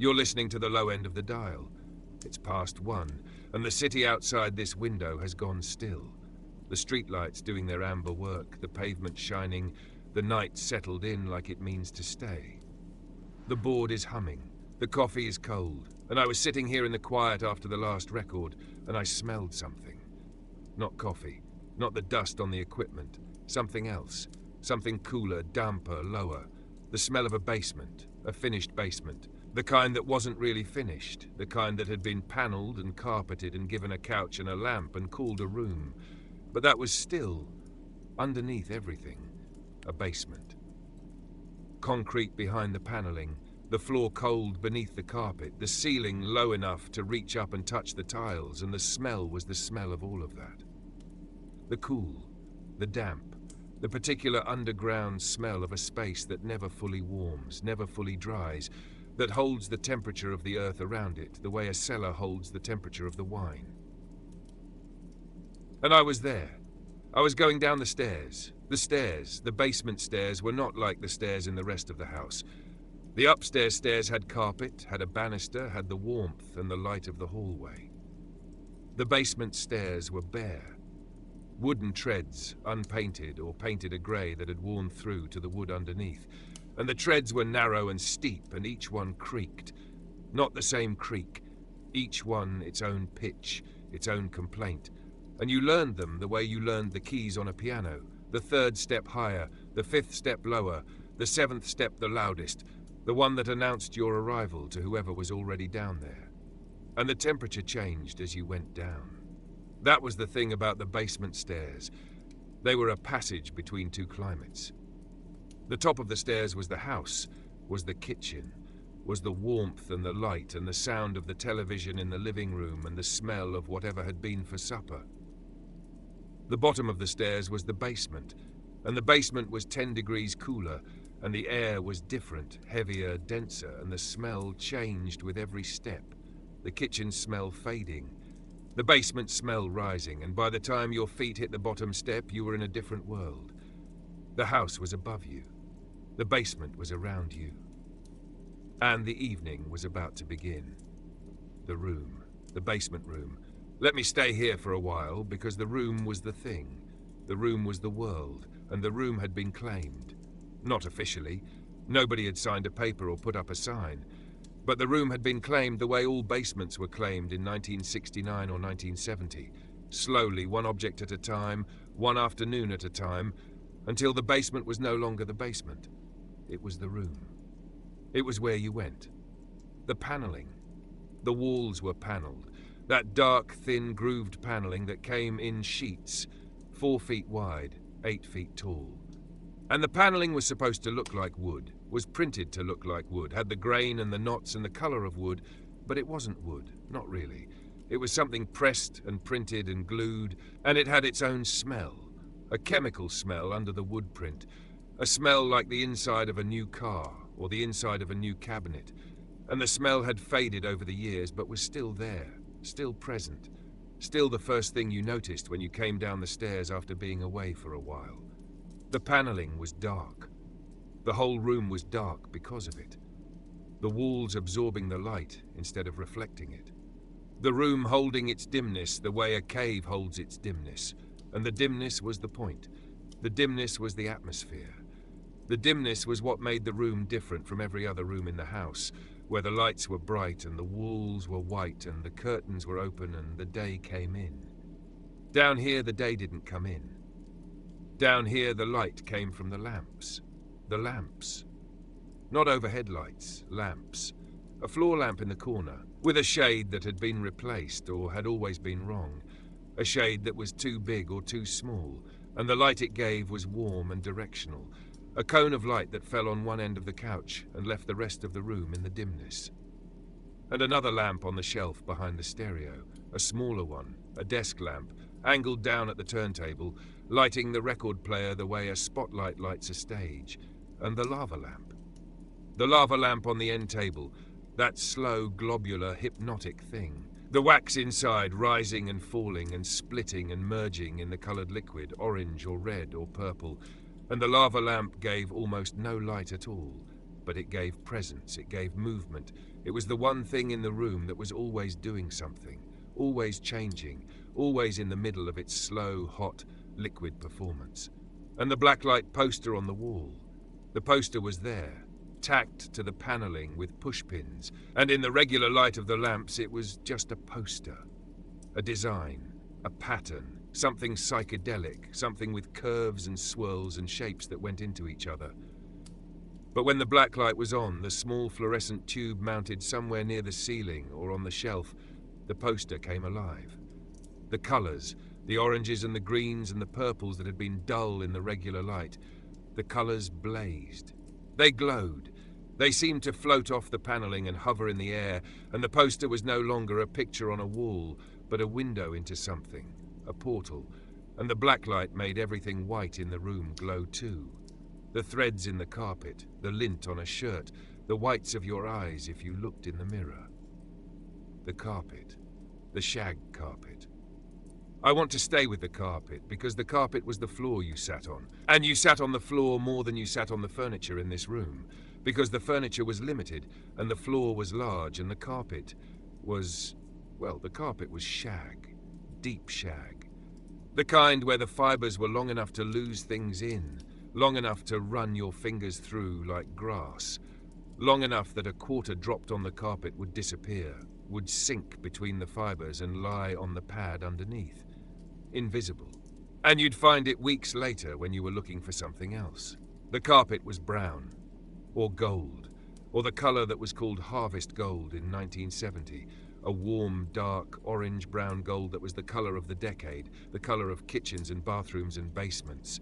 You're listening to the low end of the dial. It's past 1, and the city outside this window has gone still. The streetlights doing their amber work, the pavement shining, the night settled in like it means to stay. The board is humming, the coffee is cold, and I was sitting here in the quiet after the last record, and I smelled something. Not coffee, not the dust on the equipment, something else, something cooler, damper, lower. The smell of a basement, a finished basement, the kind that wasn't really finished, the kind that had been panelled and carpeted and given a couch and a lamp and called a room. But that was still, underneath everything, a basement. Concrete behind the panelling, the floor cold beneath the carpet, the ceiling low enough to reach up and touch the tiles, and the smell was the smell of all of that. The cool, the damp, the particular underground smell of a space that never fully warms, never fully dries, that holds the temperature of the earth around it, the way a cellar holds the temperature of the wine. And I was there. I was going down the stairs. The basement stairs, were not like the stairs in the rest of the house. The upstairs stairs had carpet, had a banister, had the warmth and the light of the hallway. The basement stairs were bare. Wooden treads, unpainted or painted a grey that had worn through to the wood underneath. And the treads were narrow and steep, and each one creaked. Not the same creak, each one its own pitch, its own complaint. And you learned them the way you learned the keys on a piano, the 3rd step higher, the 5th step lower, the 7th step the loudest, the one that announced your arrival to whoever was already down there. And the temperature changed as you went down. That was the thing about the basement stairs. They were a passage between 2 climates. The top of the stairs was the house, was the kitchen, was the warmth and the light and the sound of the television in the living room and the smell of whatever had been for supper. The bottom of the stairs was the basement, and the basement was 10 degrees cooler, and the air was different, heavier, denser, and the smell changed with every step, the kitchen smell fading, the basement smell rising, and by the time your feet hit the bottom step, you were in a different world. The house was above you. The basement was around you. And the evening was about to begin. The room, the basement room. Let me stay here for a while, because the room was the thing. The room was the world, and the room had been claimed. Not officially. Nobody had signed a paper or put up a sign. But the room had been claimed the way all basements were claimed in 1969 or 1970. Slowly, one object at a time, one afternoon at a time, until the basement was no longer the basement. It was the room. It was where you went. The panelling. The walls were panelled. That dark, thin, grooved panelling that came in sheets, 4 feet wide, 8 feet tall. And the panelling was supposed to look like wood, was printed to look like wood, had the grain and the knots and the colour of wood, but it wasn't wood, not really. It was something pressed and printed and glued, and it had its own smell, a chemical smell under the wood print, a smell like the inside of a new car or the inside of a new cabinet, and the smell had faded over the years but was still there, still present, still the first thing you noticed when you came down the stairs after being away for a while. The panelling was dark. The whole room was dark because of it. The walls absorbing the light instead of reflecting it. The room holding its dimness the way a cave holds its dimness, and the dimness was the point. The dimness was the atmosphere. The dimness was what made the room different from every other room in the house, where the lights were bright and the walls were white and the curtains were open and the day came in. Down here the day didn't come in. Down here the light came from the lamps. The lamps. Not overhead lights, lamps. A floor lamp in the corner, with a shade that had been replaced or had always been wrong. A shade that was too big or too small, and the light it gave was warm and directional. A cone of light that fell on one end of the couch and left the rest of the room in the dimness. And another lamp on the shelf behind the stereo, a smaller one, a desk lamp, angled down at the turntable, lighting the record player the way a spotlight lights a stage, and the lava lamp. The lava lamp on the end table, that slow, globular, hypnotic thing. The wax inside rising and falling and splitting and merging in the coloured liquid, orange or red or purple, and the lava lamp gave almost no light at all, but it gave presence, it gave movement, It was the one thing in the room that was always doing something, always changing, always in the middle of its slow, hot, liquid performance. And the blacklight poster on the wall. The poster was there, tacked to the panelling with pushpins, and in the regular light of the lamps it was just a poster. A design, a pattern, something psychedelic, something with curves and swirls and shapes that went into each other. But when the blacklight was on, the small fluorescent tube mounted somewhere near the ceiling or on the shelf, the poster came alive. The colours, the oranges and the greens and the purples that had been dull in the regular light, the colours blazed. They glowed. They seemed to float off the panelling and hover in the air, and the poster was no longer a picture on a wall, but a window into something, a portal, and the blacklight made everything white in the room glow too. The threads in the carpet, the lint on a shirt, the whites of your eyes if you looked in the mirror. The carpet, the shag carpet. I want to stay with the carpet because the carpet was the floor you sat on, and you sat on the floor more than you sat on the furniture in this room, because the furniture was limited and the floor was large and the carpet was, well, the carpet was shag, deep shag. The kind where the fibres were long enough to lose things in, long enough to run your fingers through like grass, long enough that a quarter dropped on the carpet would disappear, would sink between the fibres and lie on the pad underneath, invisible. And you'd find it weeks later when you were looking for something else. The carpet was brown, or gold, or the colour that was called harvest gold in 1970, a warm, dark, orange-brown gold that was the colour of the decade, the colour of kitchens and bathrooms and basements.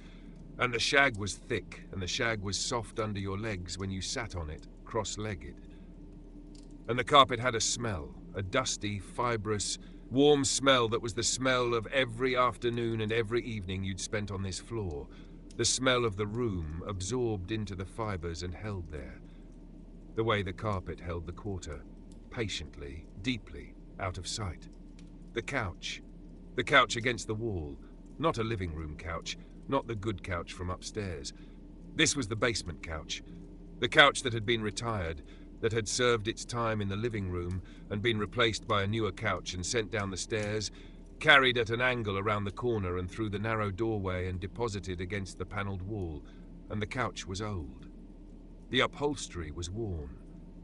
And the shag was thick, and the shag was soft under your legs when you sat on it, cross-legged. And the carpet had a smell, a dusty, fibrous, warm smell that was the smell of every afternoon and every evening you'd spent on this floor, the smell of the room absorbed into the fibres and held there, the way the carpet held the quarter, patiently, deeply, out of sight. The couch against the wall, not a living room couch, not the good couch from upstairs. This was the basement couch, the couch that had been retired, that had served its time in the living room and been replaced by a newer couch and sent down the stairs, carried at an angle around the corner and through the narrow doorway and deposited against the panelled wall, and the couch was old. The upholstery was worn,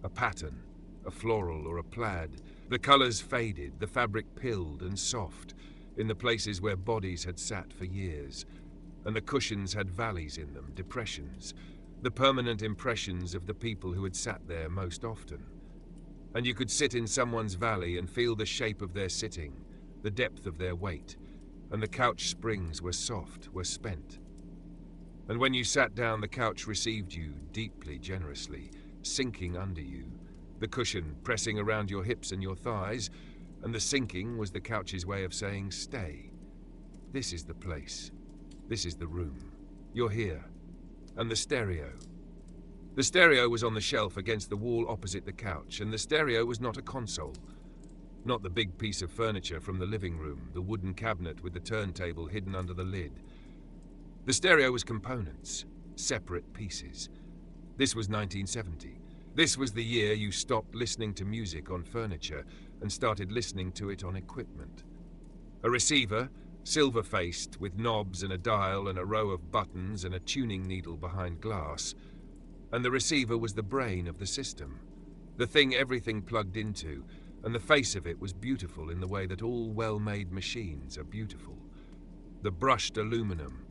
a pattern, a floral or a plaid. The colours faded, the fabric pilled and soft, in the places where bodies had sat for years, and the cushions had valleys in them, depressions, the permanent impressions of the people who had sat there most often. And you could sit in someone's valley and feel the shape of their sitting, the depth of their weight, and the couch springs were soft, were spent. And when you sat down, the couch received you deeply, generously, sinking under you, the cushion pressing around your hips and your thighs, and the sinking was the couch's way of saying, stay. This is the place. This is the room. You're here. And the stereo. The stereo was on the shelf against the wall opposite the couch, and the stereo was not a console. Not the big piece of furniture from the living room, the wooden cabinet with the turntable hidden under the lid. The stereo was components, separate pieces. This was 1970. This was the year you stopped listening to music on furniture and started listening to it on equipment. A receiver, silver-faced, with knobs and a dial and a row of buttons and a tuning needle behind glass. And the receiver was the brain of the system, the thing everything plugged into, and the face of it was beautiful in the way that all well-made machines are beautiful. The brushed aluminum,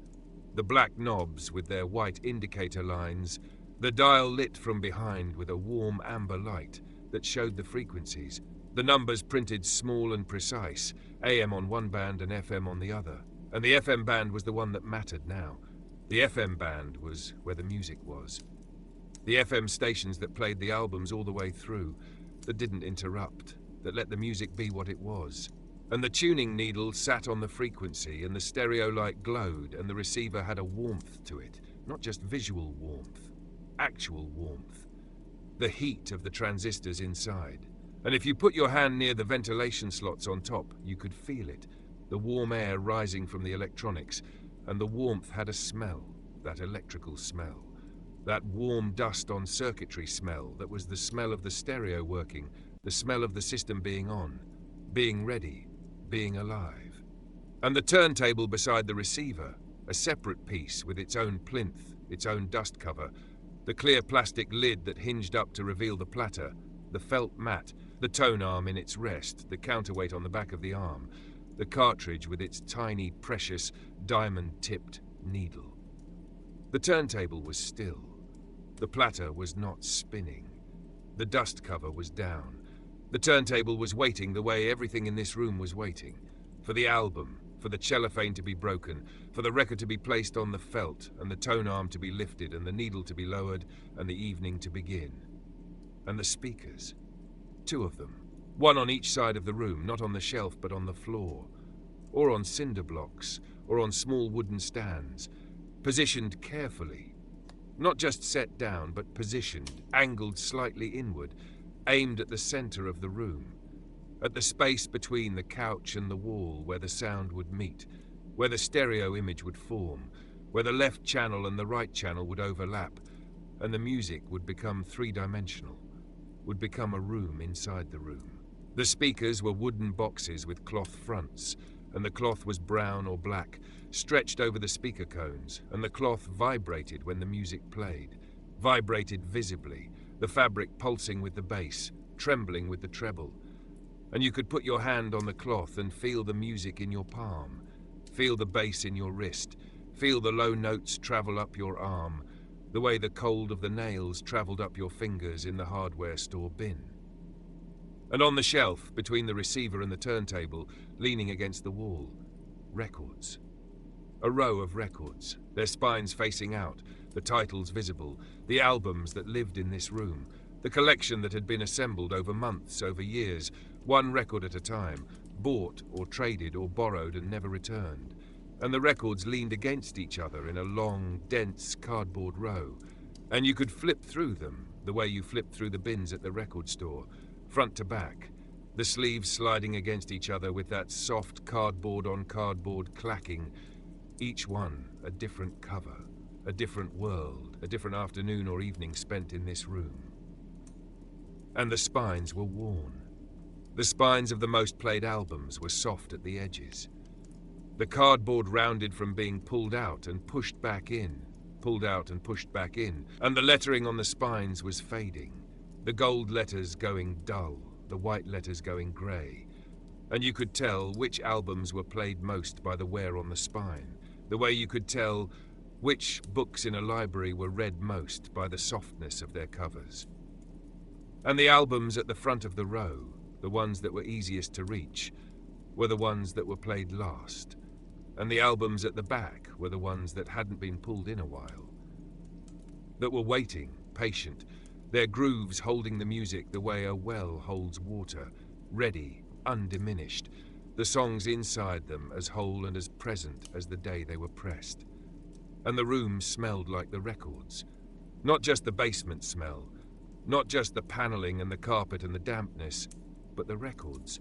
the black knobs with their white indicator lines, the dial lit from behind with a warm amber light that showed the frequencies, the numbers printed small and precise, AM on one band and FM on the other. And the FM band was the one that mattered now. The FM band was where the music was. The FM stations that played the albums all the way through, that didn't interrupt, that let the music be what it was. And the tuning needle sat on the frequency, and the stereo light glowed, and the receiver had a warmth to it, not just visual warmth, actual warmth. The heat of the transistors inside. And if you put your hand near the ventilation slots on top, you could feel it, the warm air rising from the electronics, and the warmth had a smell, that electrical smell. That warm dust on circuitry smell that was the smell of the stereo working, the smell of the system being on, being ready, being alive. And the turntable beside the receiver, a separate piece with its own plinth, its own dust cover, the clear plastic lid that hinged up to reveal the platter, the felt mat, the tone arm in its rest, the counterweight on the back of the arm, the cartridge with its tiny, precious, diamond-tipped needle. The turntable was still. The platter was not spinning. The dust cover was down. The turntable was waiting the way everything in this room was waiting. For the album, for the cellophane to be broken, for the record to be placed on the felt, and the tone arm to be lifted, and the needle to be lowered, and the evening to begin. And the speakers. 2 of them. 1 on each side of the room, not on the shelf but on the floor, or on cinder blocks, or on small wooden stands, positioned carefully. Not just set down, but positioned, angled slightly inward, aimed at the center of the room, at the space between the couch and the wall where the sound would meet, where the stereo image would form, where the left channel and the right channel would overlap, and the music would become 3-dimensional, would become a room inside the room. The speakers were wooden boxes with cloth fronts, and the cloth was brown or black, stretched over the speaker cones, and the cloth vibrated when the music played, vibrated visibly, the fabric pulsing with the bass, trembling with the treble. And you could put your hand on the cloth and feel the music in your palm, feel the bass in your wrist, feel the low notes travel up your arm, the way the cold of the nails traveled up your fingers in the hardware store bin. And on the shelf, between the receiver and the turntable, leaning against the wall, records. A row of records, their spines facing out, the titles visible, the albums that lived in this room, the collection that had been assembled over months, over years, 1 record at a time, bought or traded or borrowed and never returned. And the records leaned against each other in a long, dense cardboard row, and you could flip through them the way you flipped through the bins at the record store, front to back, the sleeves sliding against each other with that soft cardboard-on-cardboard clacking, each one a different cover, a different world, a different afternoon or evening spent in this room. And the spines were worn. The spines of the most played albums were soft at the edges. The cardboard rounded from being pulled out and pushed back in, pulled out and pushed back in, and the lettering on the spines was fading, the gold letters going dull, the white letters going grey, and you could tell which albums were played most by the wear on the spine, the way you could tell which books in a library were read most by the softness of their covers. And the albums at the front of the row, the ones that were easiest to reach, were the ones that were played last, and the albums at the back were the ones that hadn't been pulled in a while, that were waiting, patient, their grooves holding the music the way a well holds water, ready, undiminished, the songs inside them as whole and as present as the day they were pressed. And the room smelled like the records, not just the basement smell, not just the paneling and the carpet and the dampness, but the records,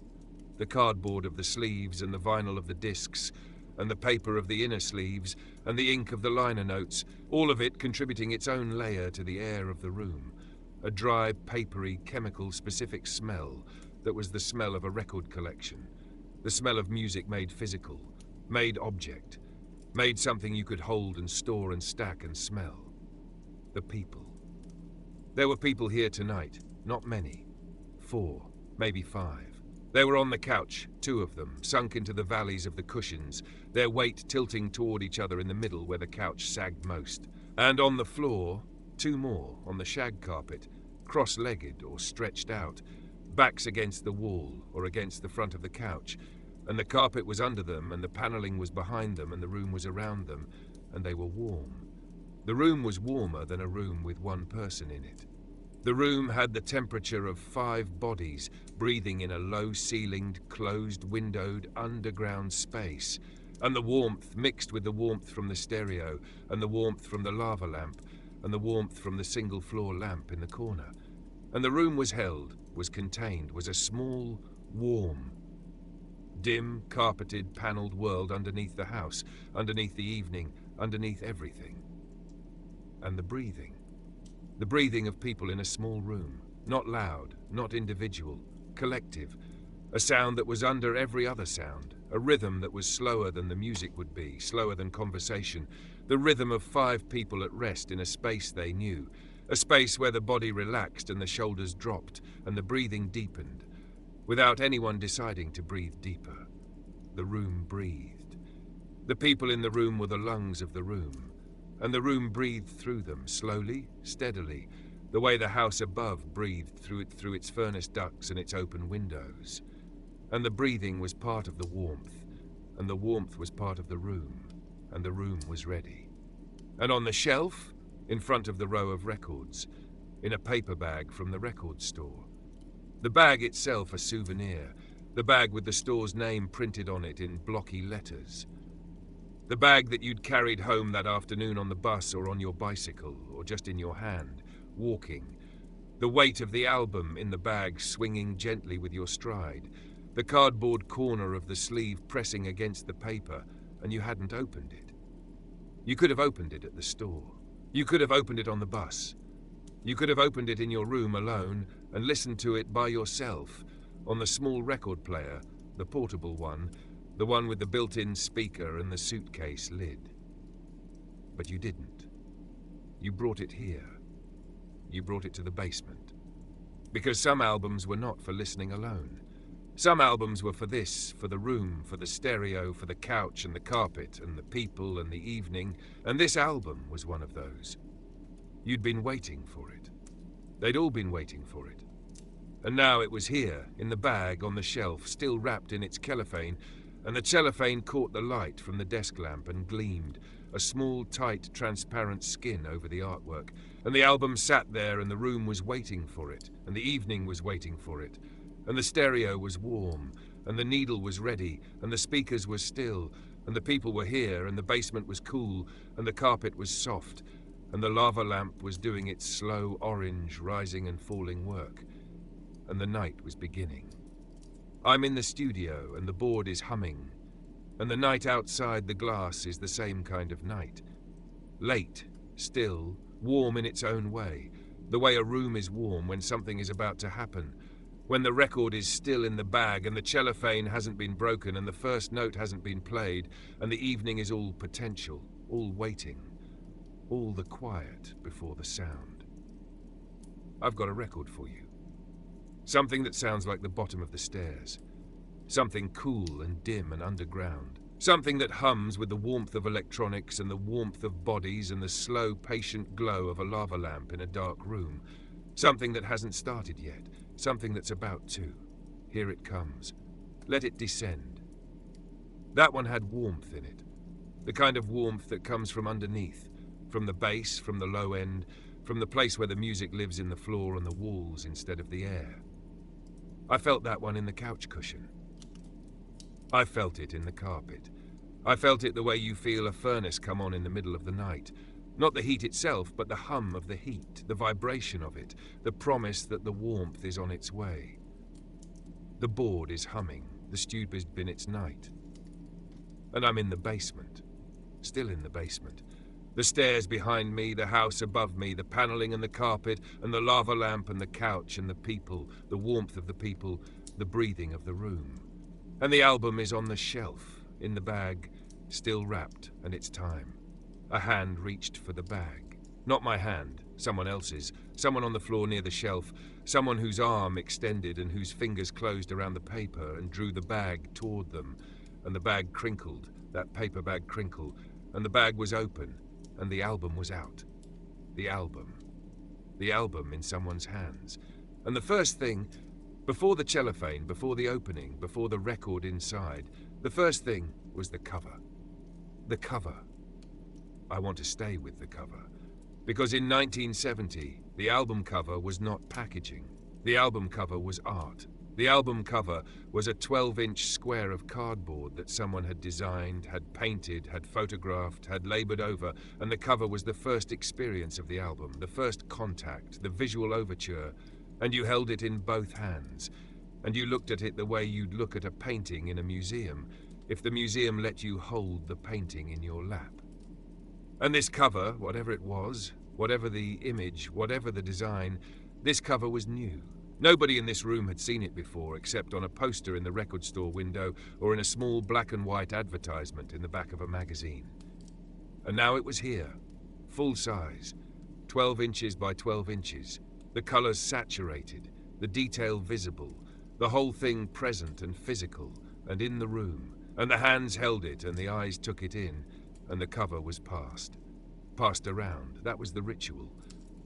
the cardboard of the sleeves and the vinyl of the discs, and the paper of the inner sleeves, and the ink of the liner notes, all of it contributing its own layer to the air of the room, a dry, papery, chemical-specific smell that was the smell of a record collection, the smell of music made physical, made object, made something you could hold and store and stack and smell. The people. There were people here tonight, not many. 4, maybe 5. They were on the couch, 2 of them, sunk into the valleys of the cushions, their weight tilting toward each other in the middle where the couch sagged most. And on the floor, 2 more, on the shag carpet, cross-legged or stretched out, backs against the wall or against the front of the couch, and the carpet was under them and the paneling was behind them and the room was around them, and they were warm. The room was warmer than a room with 1 person in it. The room had the temperature of 5 bodies breathing in a low-ceilinged, closed-windowed, underground space, and the warmth mixed with the warmth from the stereo, and the warmth from the lava lamp, and the warmth from the single-floor lamp in the corner. And the room was held, was contained, was a small, warm, dim, carpeted, panelled world underneath the house, underneath the evening, underneath everything. And the breathing. The breathing of people in a small room, not loud, not individual, collective. A sound that was under every other sound, a rhythm that was slower than the music would be, slower than conversation, the rhythm of 5 people at rest in a space they knew, a space where the body relaxed and the shoulders dropped and the breathing deepened, without anyone deciding to breathe deeper. The room breathed. The people in the room were the lungs of the room, and the room breathed through them, slowly, steadily, the way the house above breathed through its furnace ducts and its open windows. And the breathing was part of the warmth, and the warmth was part of the room, and the room was ready. And on the shelf, in front of the row of records, in a paper bag from the record store. The bag itself a souvenir, the bag with the store's name printed on it in blocky letters. The bag that you'd carried home that afternoon on the bus or on your bicycle, or just in your hand, walking. The weight of the album in the bag swinging gently with your stride, the cardboard corner of the sleeve pressing against the paper, and you hadn't opened it. You could have opened it at the store. You could have opened it on the bus. You could have opened it in your room alone and listened to it by yourself, on the small record player, the portable one, the one with the built-in speaker and the suitcase lid. But you didn't. You brought it here. You brought it to the basement. Because some albums were not for listening alone. Some albums were for this, for the room, for the stereo, for the couch and the carpet and the people and the evening, and this album was one of those. You'd been waiting for it. They'd all been waiting for it. And now it was here, in the bag, on the shelf, still wrapped in its cellophane, and the cellophane caught the light from the desk lamp and gleamed, a small, tight, transparent skin over the artwork, and the album sat there and the room was waiting for it, and the evening was waiting for it, and the stereo was warm, and the needle was ready, and the speakers were still, and the people were here, and the basement was cool, and the carpet was soft, and the lava lamp was doing its slow orange rising and falling work, and the night was beginning. I'm in the studio, and the board is humming, and the night outside the glass is the same kind of night. Late, still, warm in its own way, the way a room is warm when something is about to happen, when the record is still in the bag and the cellophane hasn't been broken and the first note hasn't been played and the evening is all potential, all waiting, all the quiet before the sound. I've got a record for you. Something that sounds like the bottom of the stairs. Something cool and dim and underground. Something that hums with the warmth of electronics and the warmth of bodies and the slow, patient glow of a lava lamp in a dark room. Something that hasn't started yet. Something that's about to. Here it comes. Let it descend. That one had warmth in it. The kind of warmth that comes from underneath. From the bass, from the low end, from the place where the music lives in the floor and the walls instead of the air. I felt that one in the couch cushion. I felt it in the carpet. I felt it the way you feel a furnace come on in the middle of the night. Not the heat itself, but the hum of the heat, the vibration of it, the promise that the warmth is on its way. The board is humming, the stupid bin its night. And I'm in the basement. Still in the basement. The stairs behind me, the house above me, the paneling and the carpet, and the lava lamp and the couch and the people, the warmth of the people, the breathing of the room. And the album is on the shelf, in the bag, still wrapped, and it's time. A hand reached for the bag. Not my hand, someone else's, someone on the floor near the shelf, someone whose arm extended and whose fingers closed around the paper and drew the bag toward them, and the bag crinkled, that paper bag crinkled, and the bag was open, and the album was out. The album in someone's hands. And the first thing, before the cellophane, before the opening, before the record inside, the first thing was the cover. The cover. I want to stay with the cover. Because in 1970, the album cover was not packaging. The album cover was art. The album cover was a 12-inch square of cardboard that someone had designed, had painted, had photographed, had labored over, and the cover was the first experience of the album, the first contact, the visual overture, and you held it in both hands, and you looked at it the way you'd look at a painting in a museum, if the museum let you hold the painting in your lap. And this cover, whatever it was, Whatever the image, whatever the design, this cover was new. Nobody in this room had seen it before, except on a poster in the record store window or in a small black and white advertisement in the back of a magazine. And now it was here, full size, 12 inches by 12 inches, the colors saturated, the detail visible, the whole thing present and physical, and in the room, and the hands held it and the eyes took it in, and the cover was passed. Passed around, that was the ritual.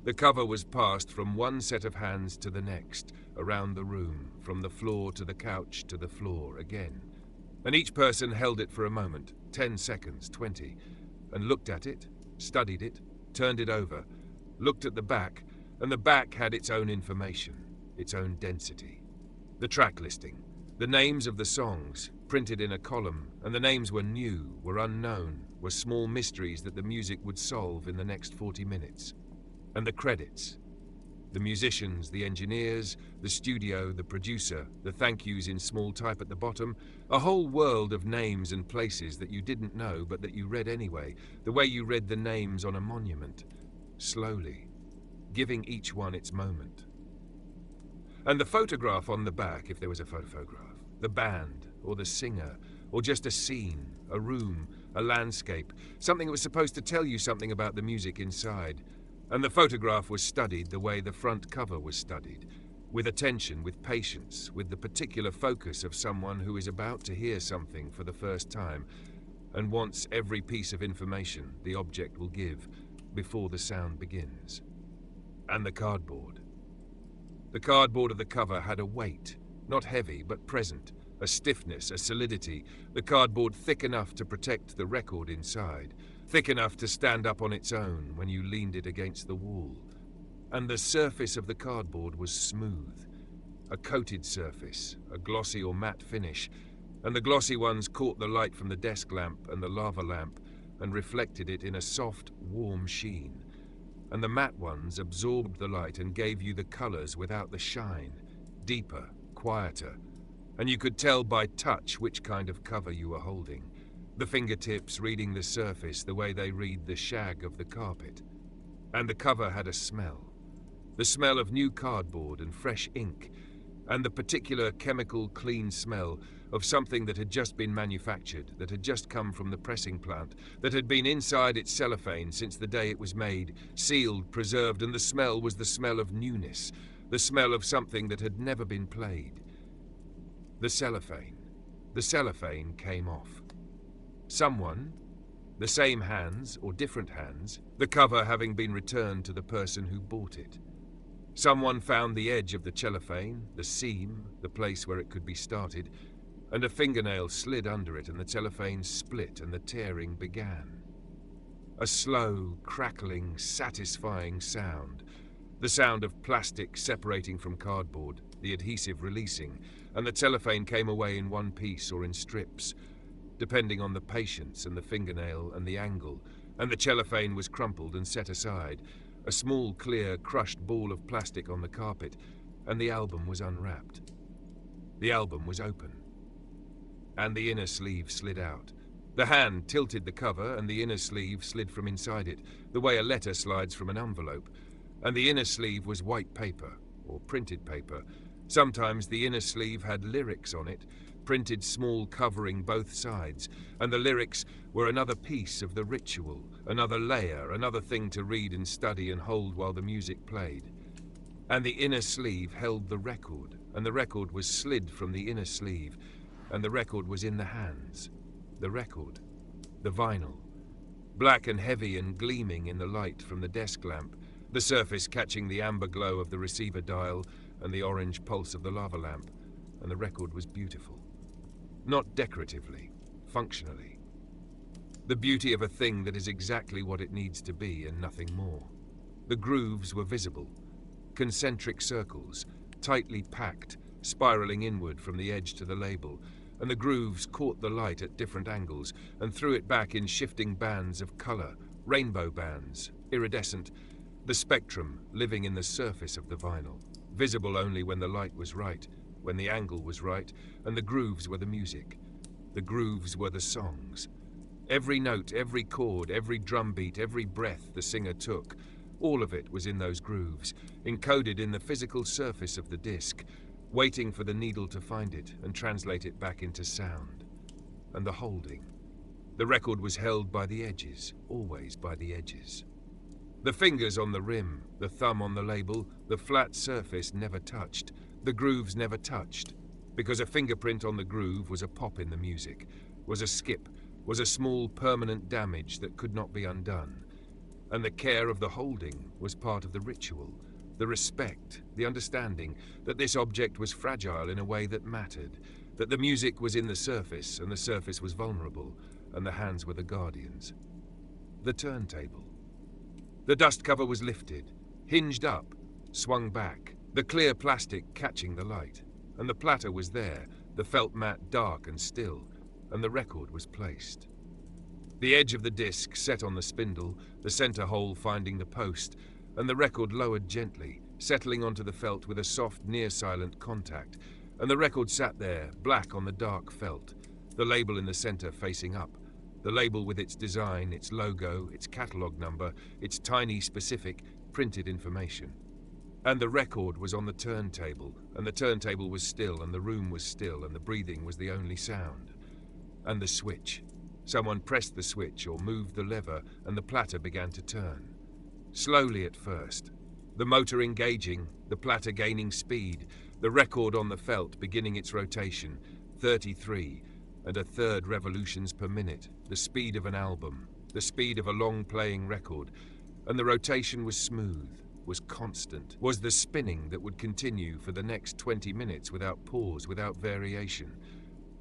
The cover was passed from one set of hands to the next, around the room, from the floor to the couch to the floor again. And each person held it for a moment, 10 seconds, 20, and looked at it, studied it, turned it over, looked at the back, and the back had its own information, its own density. The track listing, the names of the songs, printed in a column, and the names were new, were unknown, were small mysteries that the music would solve in the next 40 minutes. And the credits. The musicians, the engineers, the studio, the producer, the thank yous in small type at the bottom, a whole world of names and places that you didn't know but that you read anyway, the way you read the names on a monument, slowly, giving each one its moment. And the photograph on the back, if there was a photograph, the band, or the singer, or just a scene, a room, a landscape, something that was supposed to tell you something about the music inside. And the photograph was studied the way the front cover was studied, with attention, with patience, with the particular focus of someone who is about to hear something for the first time and wants every piece of information the object will give before the sound begins. And the cardboard. The cardboard of the cover had a weight, not heavy but present, a stiffness, a solidity, the cardboard thick enough to protect the record inside, thick enough to stand up on its own when you leaned it against the wall. And the surface of the cardboard was smooth, a coated surface, a glossy or matte finish, and the glossy ones caught the light from the desk lamp and the lava lamp and reflected it in a soft, warm sheen, and the matte ones absorbed the light and gave you the colors without the shine, deeper, quieter, and you could tell by touch which kind of cover you were holding. The fingertips reading the surface the way they read the shag of the carpet. And the cover had a smell. The smell of new cardboard and fresh ink, and the particular chemical clean smell of something that had just been manufactured, that had just come from the pressing plant, that had been inside its cellophane since the day it was made, sealed, preserved, and the smell was the smell of newness, the smell of something that had never been played. The cellophane came off. Someone, the same hands or different hands, the cover having been returned to the person who bought it. Someone found the edge of the cellophane, the seam, the place where it could be started, and a fingernail slid under it and the cellophane split and the tearing began. A slow, crackling, satisfying sound, the sound of plastic separating from cardboard, the adhesive releasing, and the cellophane came away in one piece or in strips, depending on the patience and the fingernail and the angle, and the cellophane was crumpled and set aside, a small, clear, crushed ball of plastic on the carpet, and the album was unwrapped. The album was open, and the inner sleeve slid out. The hand tilted the cover, and the inner sleeve slid from inside it, the way a letter slides from an envelope, and the inner sleeve was white paper, or printed paper. Sometimes the inner sleeve had lyrics on it, printed small covering both sides, and the lyrics were another piece of the ritual, another layer, another thing to read and study and hold while the music played. And the inner sleeve held the record, and the record was slid from the inner sleeve, and the record was in the hands. The record, the vinyl, black and heavy and gleaming in the light from the desk lamp, the surface catching the amber glow of the receiver dial and the orange pulse of the lava lamp, and the record was beautiful. Not decoratively, functionally. The beauty of a thing that is exactly what it needs to be and nothing more. The grooves were visible, concentric circles, tightly packed, spiraling inward from the edge to the label, and the grooves caught the light at different angles and threw it back in shifting bands of color, rainbow bands, iridescent, the spectrum living in the surface of the vinyl, visible only when the light was right, when the angle was right, and the grooves were the music. The grooves were the songs. Every note, every chord, every drum beat, every breath the singer took All of it was in those grooves, encoded in the physical surface of the disc, waiting for the needle to find it and translate it back into sound. And the holding. The record was held by the edges, always by the edges. The fingers on the rim, the thumb on the label, the flat surface never touched. The grooves never touched, because a fingerprint on the groove was a pop in the music, was a skip, was a small permanent damage that could not be undone. And the care of the holding was part of the ritual, the respect, the understanding that this object was fragile in a way that mattered, that the music was in the surface and the surface was vulnerable, and the hands were the guardians. The turntable. The dust cover was lifted, hinged up, swung back, the clear plastic catching the light, and the platter was there, the felt mat dark and still, and the record was placed. The edge of the disc set on the spindle, the center hole finding the post, and the record lowered gently, settling onto the felt with a soft, near-silent contact, and the record sat there, black on the dark felt, the label in the center facing up, the label with its design, its logo, its catalog number, its tiny, specific, printed information. And the record was on the turntable, and the turntable was still, and the room was still, and the breathing was the only sound. And the switch. Someone pressed the switch or moved the lever, and the platter began to turn. Slowly at first. The motor engaging, the platter gaining speed, the record on the felt beginning its rotation, 33, and a third revolutions per minute, the speed of an album, the speed of a long-playing record, and the rotation was smooth, was constant, was the spinning that would continue for the next 20 minutes without pause, without variation.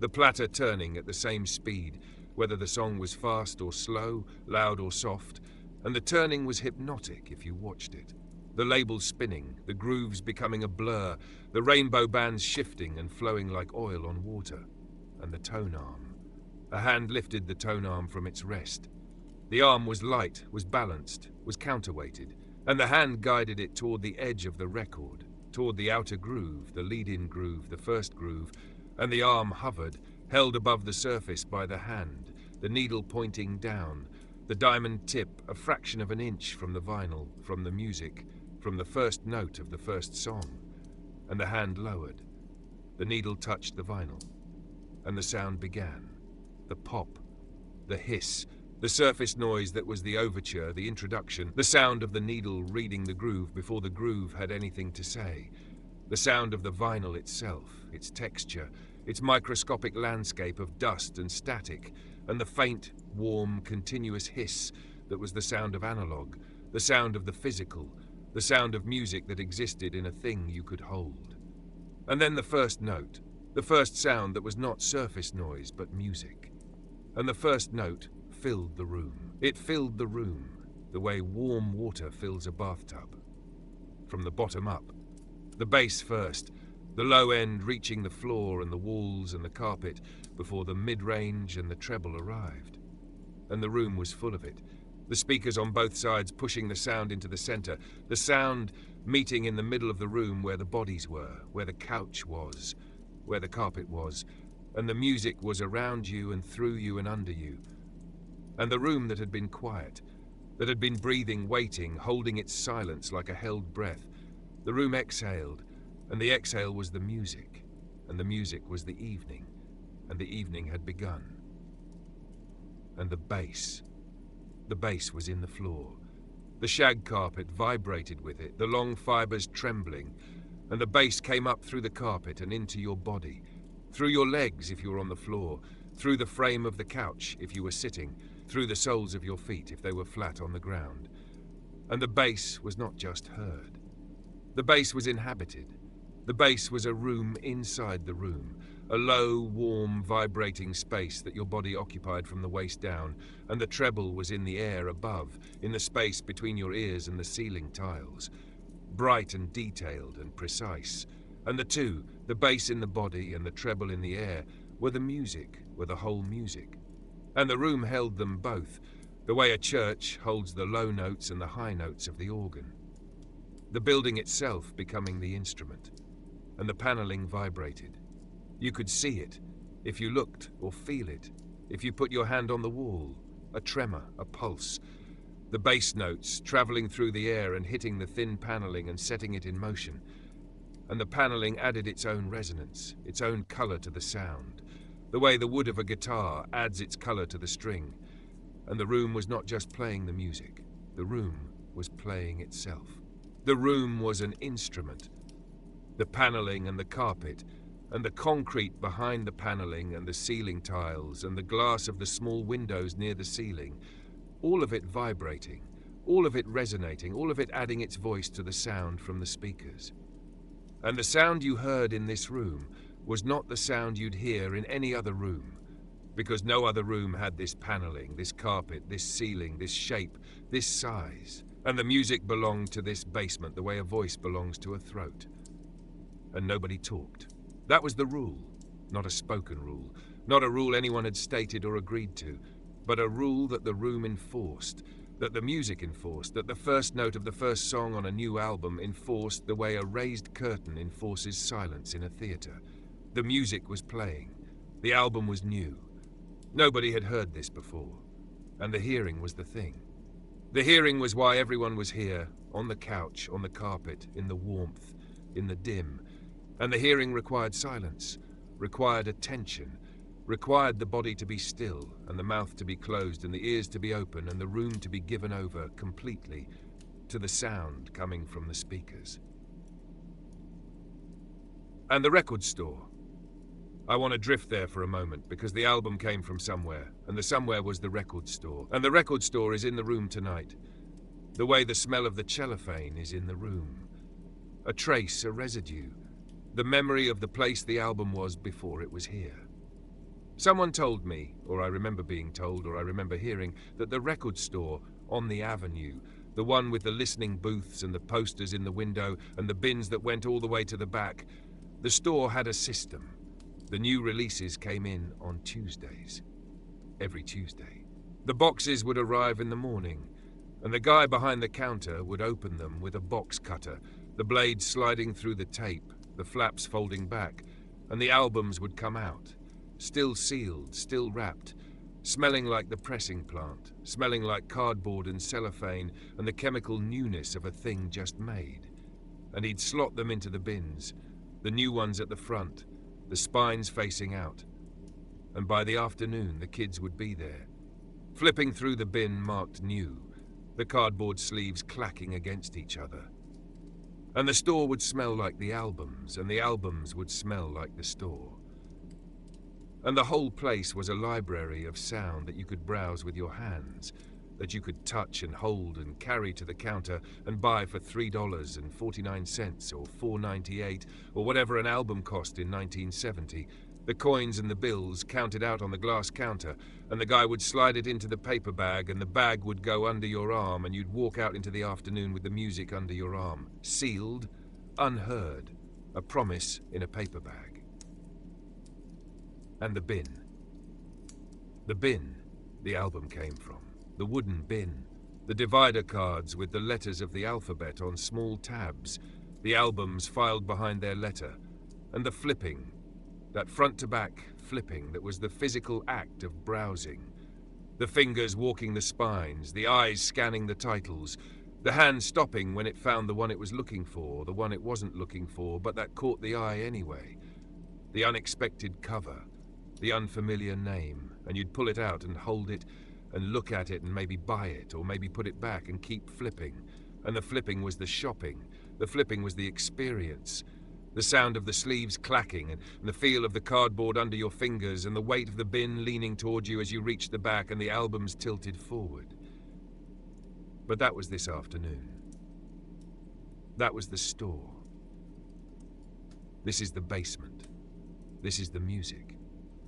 The platter turning at the same speed, whether the song was fast or slow, loud or soft, and the turning was hypnotic if you watched it. The labels spinning, the grooves becoming a blur, the rainbow bands shifting and flowing like oil on water. And the tone arm. A hand lifted the tone arm from its rest. The arm was light, was balanced, was counterweighted, and the hand guided it toward the edge of the record, toward the outer groove, the lead-in groove, the first groove, and the arm hovered, held above the surface by the hand, the needle pointing down, the diamond tip a fraction of an inch from the vinyl, from the music, from the first note of the first song, and the hand lowered. The needle touched the vinyl. And the sound began. The pop, the hiss, the surface noise that was the overture, the introduction, the sound of the needle reading the groove before the groove had anything to say, the sound of the vinyl itself, its texture, its microscopic landscape of dust and static, and the faint, warm, continuous hiss that was the sound of analog, the sound of the physical, the sound of music that existed in a thing you could hold. And then the first note, the first sound that was not surface noise but music. And the first note filled the room. It filled the room, the way warm water fills a bathtub. From the bottom up. The bass first, the low end reaching the floor and the walls and the carpet before the mid-range and the treble arrived. And the room was full of it. The speakers on both sides pushing the sound into the center, the sound meeting in the middle of the room where the bodies were, where the couch was, where the carpet was, and the music was around you and through you and under you. And the room that had been quiet, that had been breathing, waiting, holding its silence like a held breath, the room exhaled, and the exhale was the music, and the music was the evening, and the evening had begun. And the bass was in the floor. The shag carpet vibrated with it, the long fibers trembling, and the bass came up through the carpet and into your body, through your legs if you were on the floor, through the frame of the couch if you were sitting, through the soles of your feet if they were flat on the ground. And the bass was not just heard. The bass was inhabited. The bass was a room inside the room, a low, warm, vibrating space that your body occupied from the waist down, and the treble was in the air above, in the space between your ears and the ceiling tiles. Bright and detailed and precise, and the two, the bass in the body and the treble in the air, were the music, were the whole music. And the room held them both, the way a church holds the low notes and the high notes of the organ. The building itself becoming the instrument, and the paneling vibrated. You could see it, if you looked or feel it, if you put your hand on the wall, a tremor, a pulse. The bass notes travelling through the air and hitting the thin panelling and setting it in motion. And the panelling added its own resonance, its own colour to the sound, the way the wood of a guitar adds its colour to the string. And the room was not just playing the music, the room was playing itself. The room was an instrument. The panelling and the carpet, and the concrete behind the panelling and the ceiling tiles and the glass of the small windows near the ceiling, all of it vibrating, all of it resonating, all of it adding its voice to the sound from the speakers. And the sound you heard in this room was not the sound you'd hear in any other room, because no other room had this panelling, this carpet, this ceiling, this shape, this size. And the music belonged to this basement the way a voice belongs to a throat. And nobody talked. That was the rule, not a spoken rule, not a rule anyone had stated or agreed to, but a rule that the room enforced, that the music enforced, that the first note of the first song on a new album enforced the way a raised curtain enforces silence in a theatre. The music was playing. The album was new. Nobody had heard this before, and the hearing was the thing. The hearing was why everyone was here, on the couch, on the carpet, in the warmth, in the dim. And the hearing required silence, required attention, required the body to be still, and the mouth to be closed, and the ears to be open, and the room to be given over completely to the sound coming from the speakers. And the record store. I want to drift there for a moment, because the album came from somewhere, and the somewhere was the record store. And the record store is in the room tonight, the way the smell of the cellophane is in the room. A trace, a residue, the memory of the place the album was before it was here. Someone told me, or I remember being told, or I remember hearing, that the record store on the avenue, the one with the listening booths and the posters in the window and the bins that went all the way to the back, the store had a system. The new releases came in on Tuesdays. Every Tuesday. The boxes would arrive in the morning, and the guy behind the counter would open them with a box cutter, the blade sliding through the tape, the flaps folding back, and the albums would come out, still sealed, still wrapped, smelling like the pressing plant, smelling like cardboard and cellophane and the chemical newness of a thing just made. And he'd slot them into the bins, the new ones at the front, the spines facing out. And by the afternoon, the kids would be there, flipping through the bin marked new, the cardboard sleeves clacking against each other. And the store would smell like the albums, and the albums would smell like the store. And the whole place was a library of sound that you could browse with your hands, that you could touch and hold and carry to the counter and buy for $3.49 or $4.98 or whatever an album cost in 1970. The coins and the bills counted out on the glass counter, and the guy would slide it into the paper bag, and the bag would go under your arm, and you'd walk out into the afternoon with the music under your arm, sealed, unheard, a promise in a paper bag. And the bin. The bin the album came from. The wooden bin. The divider cards with the letters of the alphabet on small tabs. The albums filed behind their letter. And the flipping. That front-to-back flipping that was the physical act of browsing. The fingers walking the spines, the eyes scanning the titles, the hand stopping when it found the one it was looking for, the one it wasn't looking for, but that caught the eye anyway. The unexpected cover, the unfamiliar name, and you'd pull it out and hold it and look at it and maybe buy it, or maybe put it back and keep flipping. And the flipping was the shopping, the flipping was the experience. The sound of the sleeves clacking, and the feel of the cardboard under your fingers, and the weight of the bin leaning toward you as you reached the back, and the albums tilted forward. But that was this afternoon. That was the store. This is the basement. This is the music.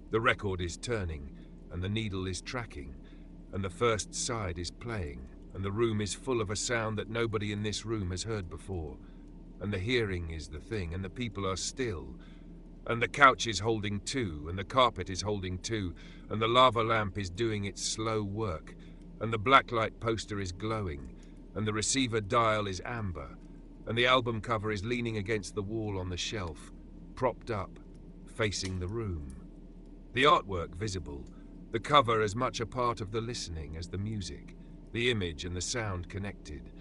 The record is turning, and the needle is tracking, and the first side is playing, and the room is full of a sound that nobody in this room has heard before. And the hearing is the thing, and the people are still, and the couch is holding two, and the carpet is holding two, and the lava lamp is doing its slow work, and the blacklight poster is glowing, and the receiver dial is amber, and the album cover is leaning against the wall on the shelf, propped up, facing the room. The artwork visible, the cover as much a part of the listening as the music. the image and the sound connected.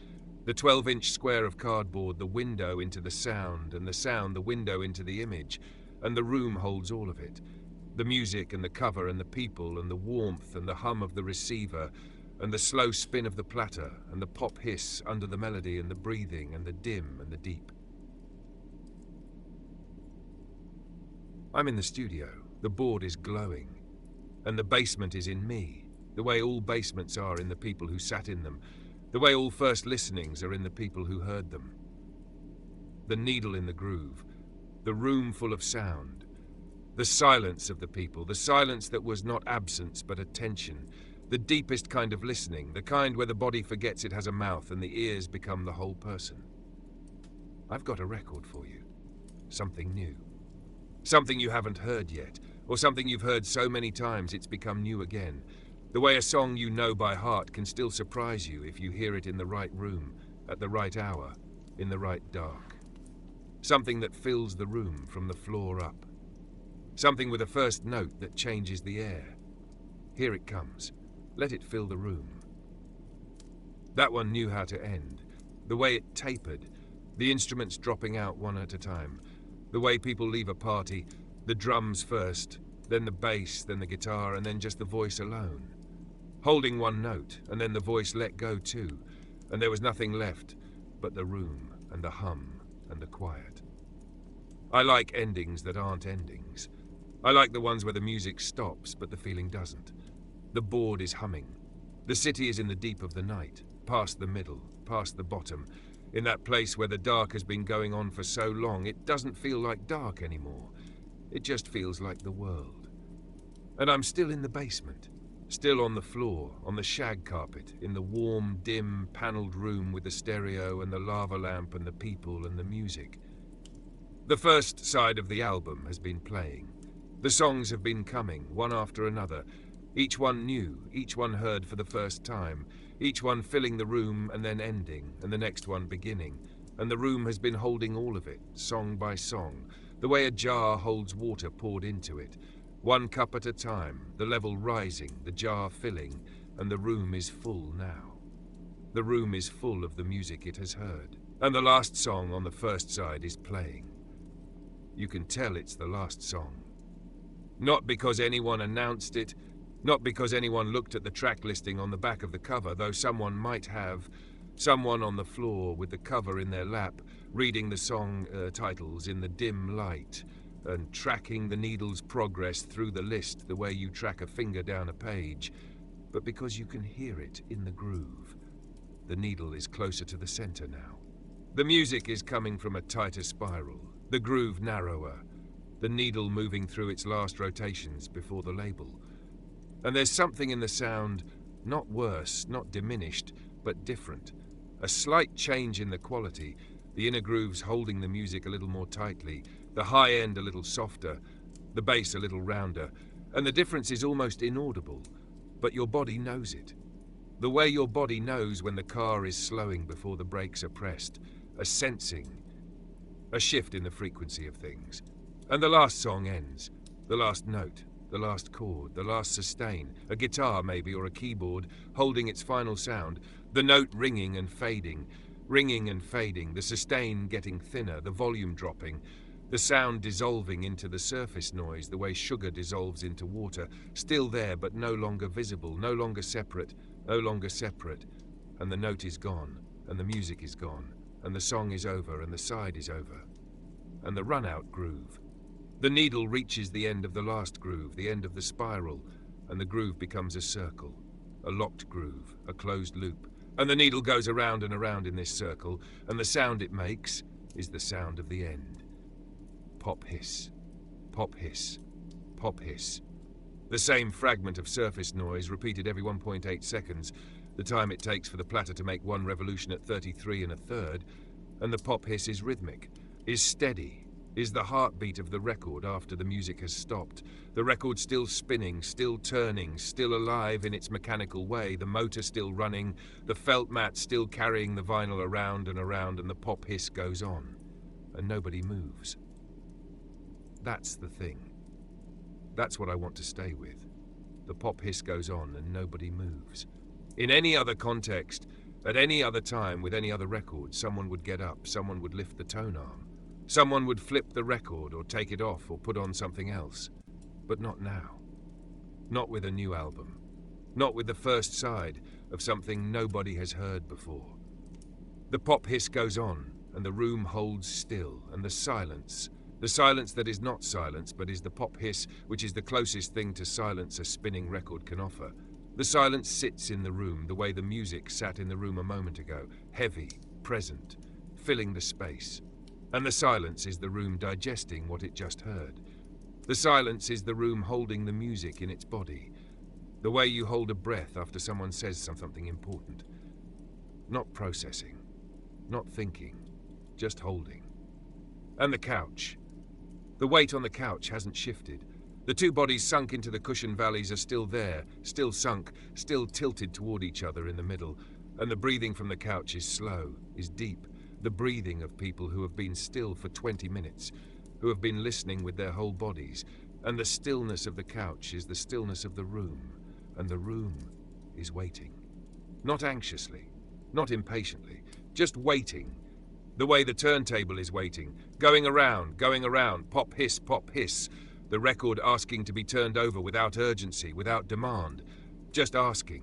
The 12-inch square of cardboard, the window into the sound, and the sound the window into the image, and the room holds all of it. The music and the cover and the people and the warmth and the hum of the receiver and the slow spin of the platter and the pop hiss under the melody and the breathing and the dim and the deep. I'm in the studio. The board is glowing. And the basement is in me, the way all basements are in the people who sat in them, the way all first listenings are in the people who heard them. The needle in the groove, the room full of sound, the silence of the people, the silence that was not absence but attention, the deepest kind of listening, the kind where the body forgets it has a mouth and the ears become the whole person. I've got a record for you. Something new. Something you haven't heard yet, or something you've heard so many times it's become new again. The way a song you know by heart can still surprise you if you hear it in the right room, at the right hour, in the right dark. Something that fills the room from the floor up. Something with a first note that changes the air. Here it comes. Let it fill the room. That one knew how to end. The way it tapered, the instruments dropping out one at a time. The way people leave a party, the drums first, then the bass, then the guitar, and then just the voice alone. Holding one note, and then the voice let go too, and there was nothing left but the room and the hum and the quiet. I like endings that aren't endings. I like the ones where the music stops but the feeling doesn't. The board is humming. The city is in the deep of the night, past the middle, past the bottom, in that place where the dark has been going on for so long it doesn't feel like dark anymore. It just feels like the world. And I'm still in the basement, still on the floor, on the shag carpet, in the warm, dim, panelled room with the stereo and the lava lamp and the people and the music. The first side of the album has been playing. The songs have been coming, one after another. Each one new, each one heard for the first time, each one filling the room and then ending, and the next one beginning. And the room has been holding all of it, song by song, the way a jar holds water poured into it, one cup at a time, the level rising, the jar filling, and the room is full now. The room is full of the music it has heard, and the last song on the first side is playing. You can tell it's the last song. Not because anyone announced it, not because anyone looked at the track listing on the back of the cover, though someone might have, someone on the floor with the cover in their lap, reading the song titles in the dim light, and tracking the needle's progress through the list the way you track a finger down a page, but because you can hear it in the groove. The needle is closer to the center now. The music is coming from a tighter spiral, the groove narrower, the needle moving through its last rotations before the label. And there's something in the sound, not worse, not diminished, but different. A slight change in the quality, the inner grooves holding the music a little more tightly, the high end a little softer, the bass a little rounder, and the difference is almost inaudible, but your body knows it. The way your body knows when the car is slowing before the brakes are pressed, a sensing, a shift in the frequency of things. And the last song ends, the last note, the last chord, the last sustain, a guitar maybe or a keyboard holding its final sound, the note ringing and fading, the sustain getting thinner, the volume dropping, the sound dissolving into the surface noise the way sugar dissolves into water, still there but no longer visible, no longer separate, and the note is gone, and the music is gone, and the song is over, and the side is over, and the run-out groove. The needle reaches the end of the last groove, the end of the spiral, and the groove becomes a circle, a locked groove, a closed loop, and the needle goes around and around in this circle, and the sound it makes is the sound of the end. Pop hiss, pop hiss, pop hiss. The same fragment of surface noise repeated every 1.8 seconds, the time it takes for the platter to make one revolution at 33 1/3, and the pop hiss is rhythmic, is steady, is the heartbeat of the record after the music has stopped. The record still spinning, still turning, still alive in its mechanical way, the motor still running, the felt mat still carrying the vinyl around and around, and the pop hiss goes on, and nobody moves. That's the thing. That's what I want to stay with. The pop hiss goes on and nobody moves. In any other context, at any other time with any other record, someone would get up, someone would lift the tone arm. Someone would flip the record or take it off or put on something else. But not now. Not with a new album. Not with the first side of something nobody has heard before. The pop hiss goes on, and the room holds still, and the silence that is not silence but is the pop hiss, which is the closest thing to silence a spinning record can offer. The silence sits in the room the way the music sat in the room a moment ago, heavy, present, filling the space. And the silence is the room digesting what it just heard. The silence is the room holding the music in its body, the way you hold a breath after someone says something important. Not processing, not thinking, just holding. And the couch. The weight on the couch hasn't shifted. The two bodies sunk into the cushion valleys are still there, still sunk, still tilted toward each other in the middle, and the breathing from the couch is slow, is deep, the breathing of people who have been still for 20 minutes, who have been listening with their whole bodies, and the stillness of the couch is the stillness of the room, and the room is waiting. Not anxiously, not impatiently, just waiting. The way the turntable is waiting, going around, pop hiss, the record asking to be turned over without urgency, without demand, just asking.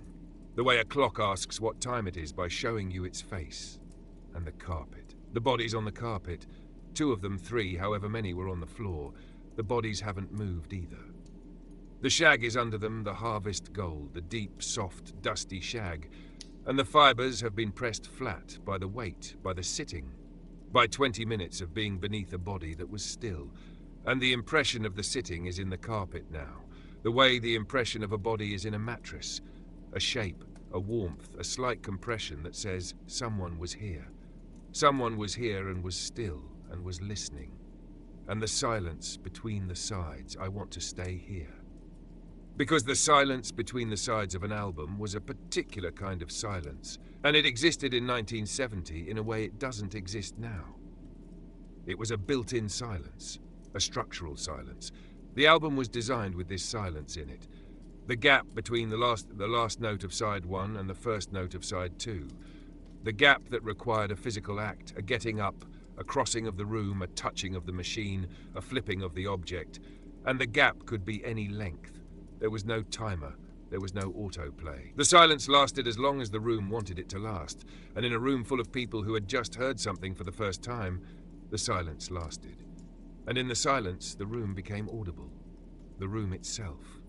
The way a clock asks what time it is by showing you its face. And the carpet. The bodies on the carpet. 2 of them, 3, however many were on the floor. The bodies haven't moved either. The shag is under them, the harvest gold, the deep, soft, dusty shag. And the fibers have been pressed flat by the weight, by the sitting, by 20 minutes of being beneath a body that was still. And the impression of the sitting is in the carpet now, the way the impression of a body is in a mattress, a shape, a warmth, a slight compression that says someone was here. Someone was here and was still and was listening. And the silence between the sides, I want to stay here. Because the silence between the sides of an album was a particular kind of silence, and it existed in 1970 in a way it doesn't exist now. It was a built-in silence, a structural silence. The album was designed with this silence in it. The gap between the last note of side 1 and the first note of side 2. The gap that required a physical act, a getting up, a crossing of the room, a touching of the machine, a flipping of the object. And the gap could be any length. There was no timer. There was no autoplay. The silence lasted as long as the room wanted it to last, and in a room full of people who had just heard something for the first time, the silence lasted. And in the silence, the room became audible. The room itself.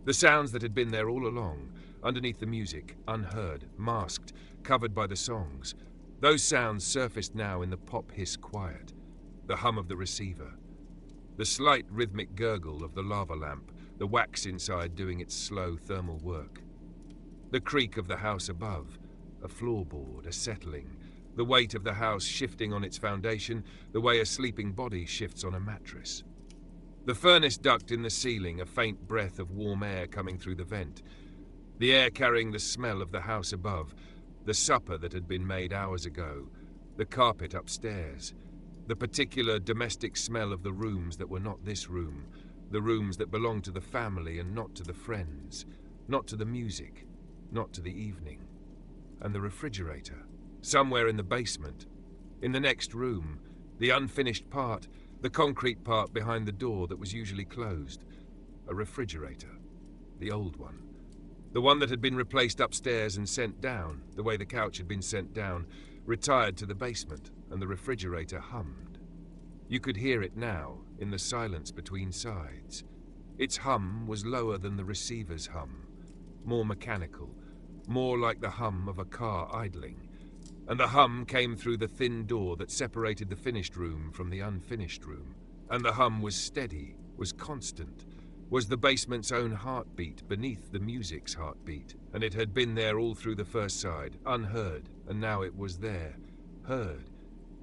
The sounds that had been there all along, underneath the music, unheard, masked, covered by the songs, those sounds surfaced now in the pop-hiss quiet, the hum of the receiver, the slight rhythmic gurgle of the lava lamp, the wax inside doing its slow thermal work, the creak of the house above, a floorboard, a settling, the weight of the house shifting on its foundation, the way a sleeping body shifts on a mattress. The furnace duct in the ceiling, a faint breath of warm air coming through the vent, the air carrying the smell of the house above, the supper that had been made hours ago, the carpet upstairs, the particular domestic smell of the rooms that were not this room, the rooms that belonged to the family and not to the friends, not to the music, not to the evening, and the refrigerator, somewhere in the basement, in the next room, the unfinished part, the concrete part behind the door that was usually closed, a refrigerator, the old one. The one that had been replaced upstairs and sent down, the way the couch had been sent down, retired to the basement, and the refrigerator hummed. You could hear it now, in the silence between sides. Its hum was lower than the receiver's hum, more mechanical, more like the hum of a car idling. And the hum came through the thin door that separated the finished room from the unfinished room. And the hum was steady, was constant, was the basement's own heartbeat beneath the music's heartbeat, and it had been there all through the first side, unheard, and now it was there, heard,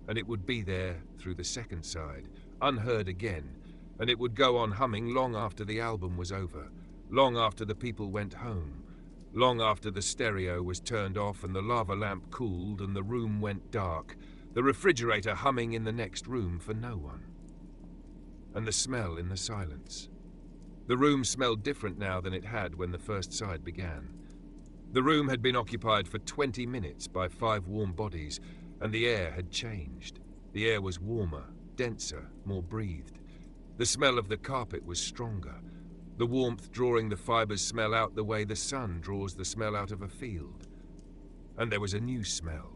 and it would be there through the second side, unheard again, and it would go on humming long after the album was over, long after the people went home, long after the stereo was turned off and the lava lamp cooled and the room went dark, the refrigerator humming in the next room for no one. And the smell in the silence. The room smelled different now than it had when the first side began. The room had been occupied for 20 minutes by 5 warm bodies, and the air had changed. The air was warmer, denser, more breathed. The smell of the carpet was stronger, the warmth drawing the fibers' smell out the way the sun draws the smell out of a field. And there was a new smell,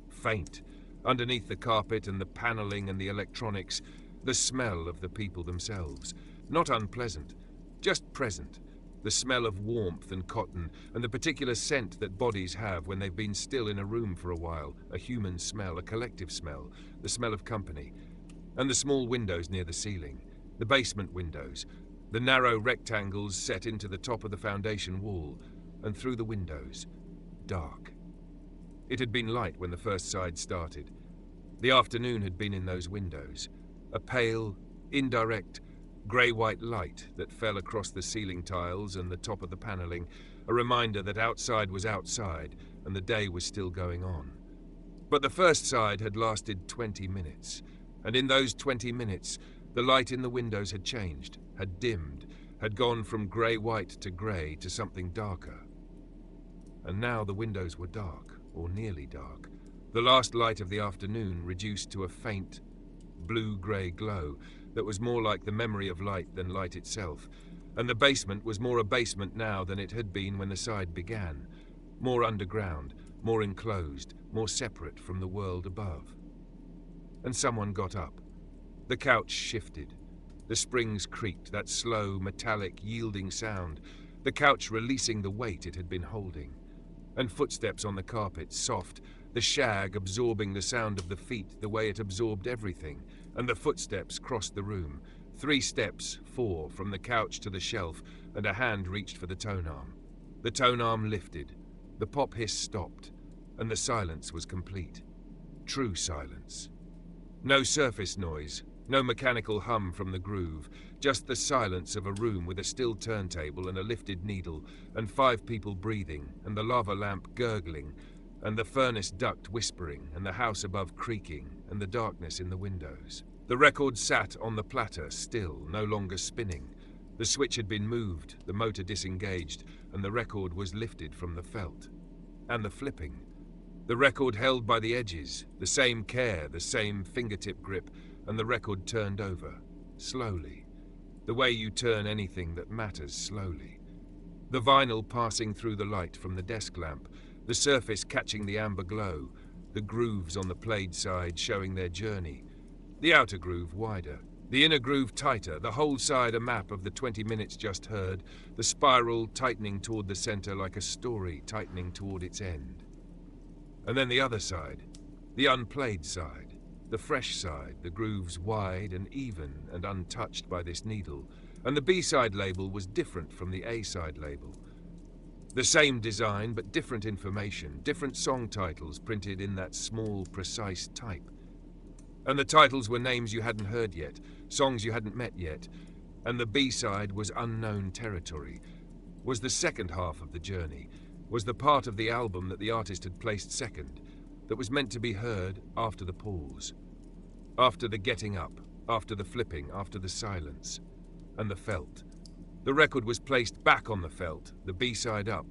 faint, underneath the carpet and the paneling and the electronics, the smell of the people themselves. Not unpleasant, just present. The smell of warmth and cotton, and the particular scent that bodies have when they've been still in a room for a while, a human smell, a collective smell, the smell of company. And the small windows near the ceiling, the basement windows, the narrow rectangles set into the top of the foundation wall, and through the windows, dark. It had been light when the first side started. The afternoon had been in those windows, a pale, indirect, grey-white light that fell across the ceiling tiles and the top of the paneling, a reminder that outside was outside and the day was still going on. But the first side had lasted 20 minutes, and in those 20 minutes, the light in the windows had changed, had dimmed, had gone from grey-white to grey to something darker. And now the windows were dark, or nearly dark, the last light of the afternoon reduced to a faint, blue-grey glow that was more like the memory of light than light itself, and the basement was more a basement now than it had been when the side began, more underground, more enclosed, more separate from the world above. And someone got up. The couch shifted. The springs creaked, that slow, metallic, yielding sound, the couch releasing the weight it had been holding. And footsteps on the carpet, soft, the shag absorbing the sound of the feet the way it absorbed everything, and the footsteps crossed the room. 3 steps, 4, from the couch to the shelf, and a hand reached for the tone arm. The tone arm lifted, the pop hiss stopped, and the silence was complete. True silence. No surface noise, no mechanical hum from the groove, just the silence of a room with a still turntable and a lifted needle, and 5 people breathing, and the lava lamp gurgling, and the furnace duct whispering, and the house above creaking, and the darkness in the windows. The record sat on the platter, still, no longer spinning. The switch had been moved, the motor disengaged, and the record was lifted from the felt. And the flipping. The record held by the edges, the same care, the same fingertip grip, and the record turned over, slowly. The way you turn anything that matters slowly. The vinyl passing through the light from the desk lamp, the surface catching the amber glow, the grooves on the played side showing their journey. The outer groove wider, the inner groove tighter, the whole side a map of the 20 minutes just heard, the spiral tightening toward the center like a story tightening toward its end. And then the other side, the unplayed side, the fresh side, the grooves wide and even and untouched by this needle, and the B-side label was different from the A-side label. The same design, but different information, different song titles printed in that small, precise type. And the titles were names you hadn't heard yet, songs you hadn't met yet, and the B-side was unknown territory, was the second half of the journey, was the part of the album that the artist had placed second, that was meant to be heard after the pause, after the getting up, after the flipping, after the silence, and the felt. The record was placed back on the felt, the B-side up,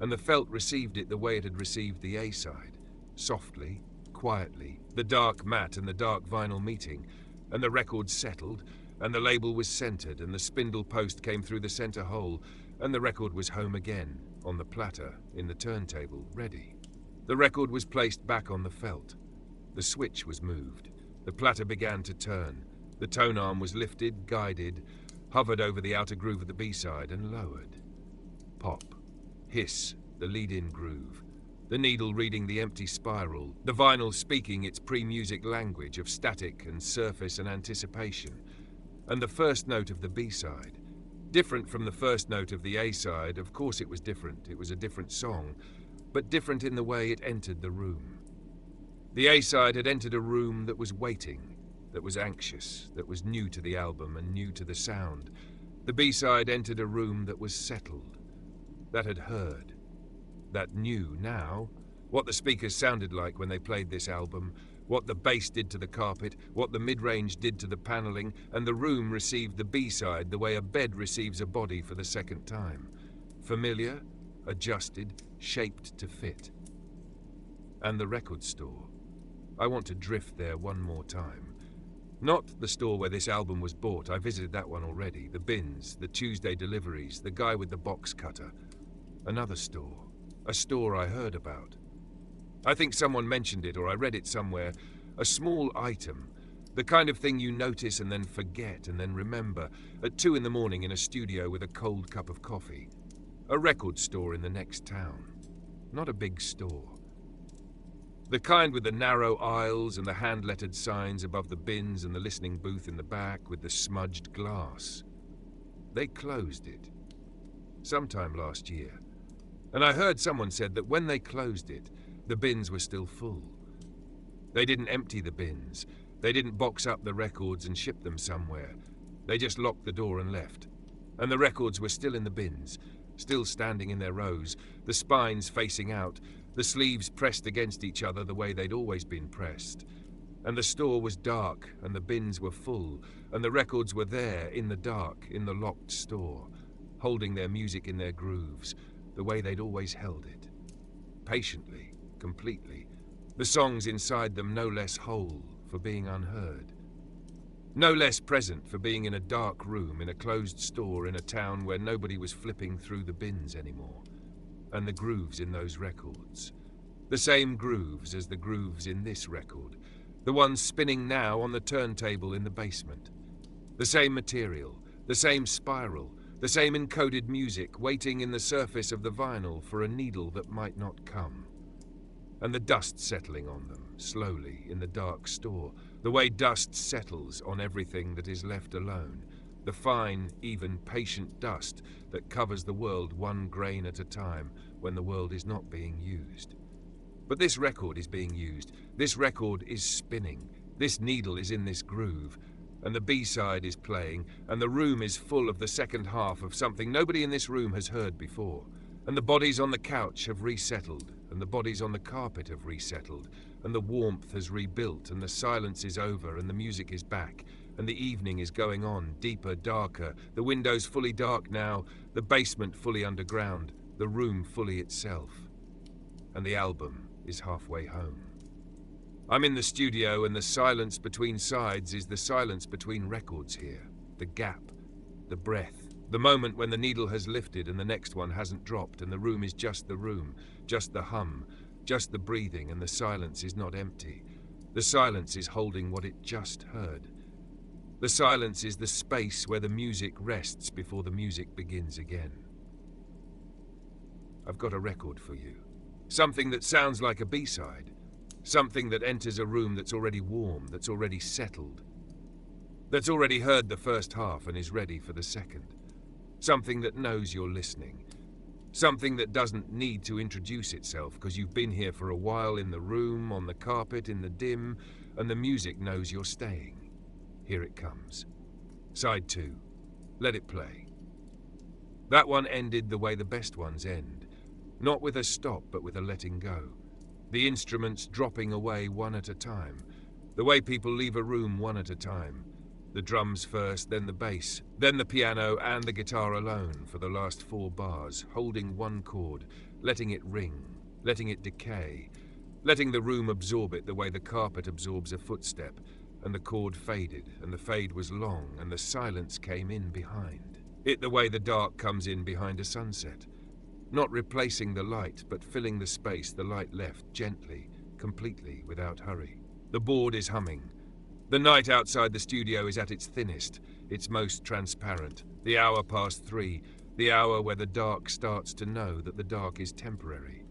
and the felt received it the way it had received the A-side, softly, quietly, the dark mat and the dark vinyl meeting, and the record settled, and the label was centered, and the spindle post came through the center hole, and the record was home again, on the platter, in the turntable, ready. The record was placed back on the felt. The switch was moved. The platter began to turn. The tone arm was lifted, guided, hovered over the outer groove of the B-side and lowered. Pop. Hiss, the lead-in groove. The needle reading the empty spiral, the vinyl speaking its pre-music language of static and surface and anticipation. And the first note of the B-side. Different from the first note of the A-side, of course it was different, it was a different song, but different in the way it entered the room. The A-side had entered a room that was waiting, that was anxious, that was new to the album and new to the sound. The B-side entered a room that was settled, that had heard, that knew now what the speakers sounded like when they played this album, what the bass did to the carpet, what the mid-range did to the paneling, and the room received the B-side the way a bed receives a body for the second time. Familiar, adjusted, shaped to fit. And the record store. I want to drift there one more time. Not the store where this album was bought, I visited that one already. The bins, the Tuesday deliveries, the guy with the box cutter. Another store. A store I heard about. I think someone mentioned it or I read it somewhere. A small item. The kind of thing you notice and then forget and then remember at 2 in the morning in a studio with a cold cup of coffee. A record store in the next town. Not a big store. The kind with the narrow aisles and the hand-lettered signs above the bins and the listening booth in the back with the smudged glass. They closed it. Sometime last year. And I heard someone said that when they closed it, the bins were still full. They didn't empty the bins. They didn't box up the records and ship them somewhere. They just locked the door and left. And the records were still in the bins, still standing in their rows, the spines facing out, the sleeves pressed against each other the way they'd always been pressed. And the store was dark, and the bins were full, and the records were there in the dark, in the locked store, holding their music in their grooves, the way they'd always held it. Patiently, completely, the songs inside them no less whole for being unheard. No less present for being in a dark room, in a closed store, in a town where nobody was flipping through the bins anymore. And the grooves in those records. The same grooves as the grooves in this record. The ones spinning now on the turntable in the basement. The same material, the same spiral, the same encoded music waiting in the surface of the vinyl for a needle that might not come. And the dust settling on them, slowly, in the dark store, the way dust settles on everything that is left alone, the fine, even, patient dust that covers the world one grain at a time when the world is not being used. But this record is being used, this record is spinning, this needle is in this groove, and the B-side is playing, and the room is full of the second half of something nobody in this room has heard before. And the bodies on the couch have resettled, and the bodies on the carpet have resettled, and the warmth has rebuilt, and the silence is over, and the music is back, and the evening is going on, deeper, darker, the windows fully dark now, the basement fully underground, the room fully itself. And the album is halfway home. I'm in the studio, and the silence between sides is the silence between records here, the gap, the breath. The moment when the needle has lifted and the next one hasn't dropped and the room is just the room, just the hum, just the breathing, and the silence is not empty. The silence is holding what it just heard. The silence is the space where the music rests before the music begins again. I've got a record for you. Something that sounds like a B-side. Something that enters a room that's already warm, that's already settled. That's already heard the first half and is ready for the second. Something that knows you're listening. Something that doesn't need to introduce itself because you've been here for a while in the room, on the carpet, in the dim, and the music knows you're staying. Here it comes. Side 2. Let it play. That one ended the way the best ones end. Not with a stop, but with a letting go. The instruments dropping away one at a time. The way people leave a room one at a time. The drums first, then the bass, then the piano and the guitar alone for the last 4 bars, holding one chord, letting it ring, letting it decay, letting the room absorb it the way the carpet absorbs a footstep, and the chord faded, and the fade was long, and the silence came in behind. It the way the dark comes in behind a sunset. Not replacing the light, but filling the space the light left gently, completely, without hurry. The board is humming. The night outside the studio is at its thinnest, its most transparent. The hour past 3, the hour where the dark starts to know that the dark is temporary.